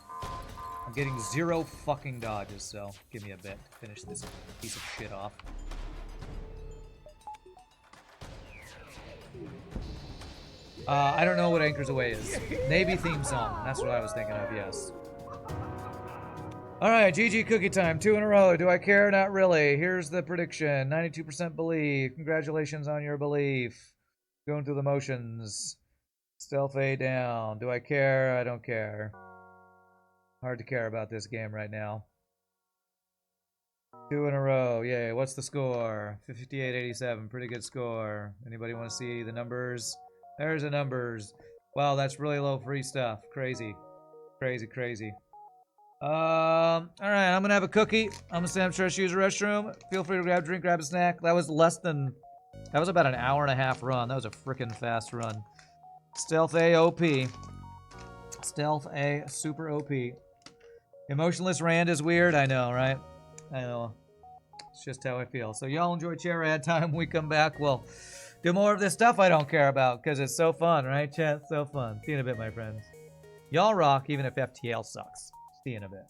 I'm getting 0 fucking dodges, so give me a bit to finish this piece of shit off. I don't know what Anchors Away is. Navy theme song. That's what I was thinking of, yes. Alright, GG cookie time. 2 in a row. Do I care? Not really. Here's the prediction. 92% belief. Congratulations on your belief. Going through the motions. Stealth A down. Do I care? I don't care. Hard to care about this game right now. 2 in a row. Yay. What's the score? 58-87. Pretty good score. Anybody want to see the numbers? There's the numbers. Wow, that's really low free stuff. Crazy. Crazy, crazy. Alright, I'm gonna have a cookie. I'm gonna stand up, stretch, use the restroom. Feel free to grab a drink, grab a snack. That was about an hour and a half run. That was a freaking fast run. Stealth A OP. Stealth A super OP. Emotionless Rand is weird. I know, right? I know. It's just how I feel. So y'all enjoy chair ad time. When we come back, we'll do more of this stuff I don't care about because it's so fun, right, chat? So fun. See you in a bit, my friends. Y'all rock even if FTL sucks. See you in a bit.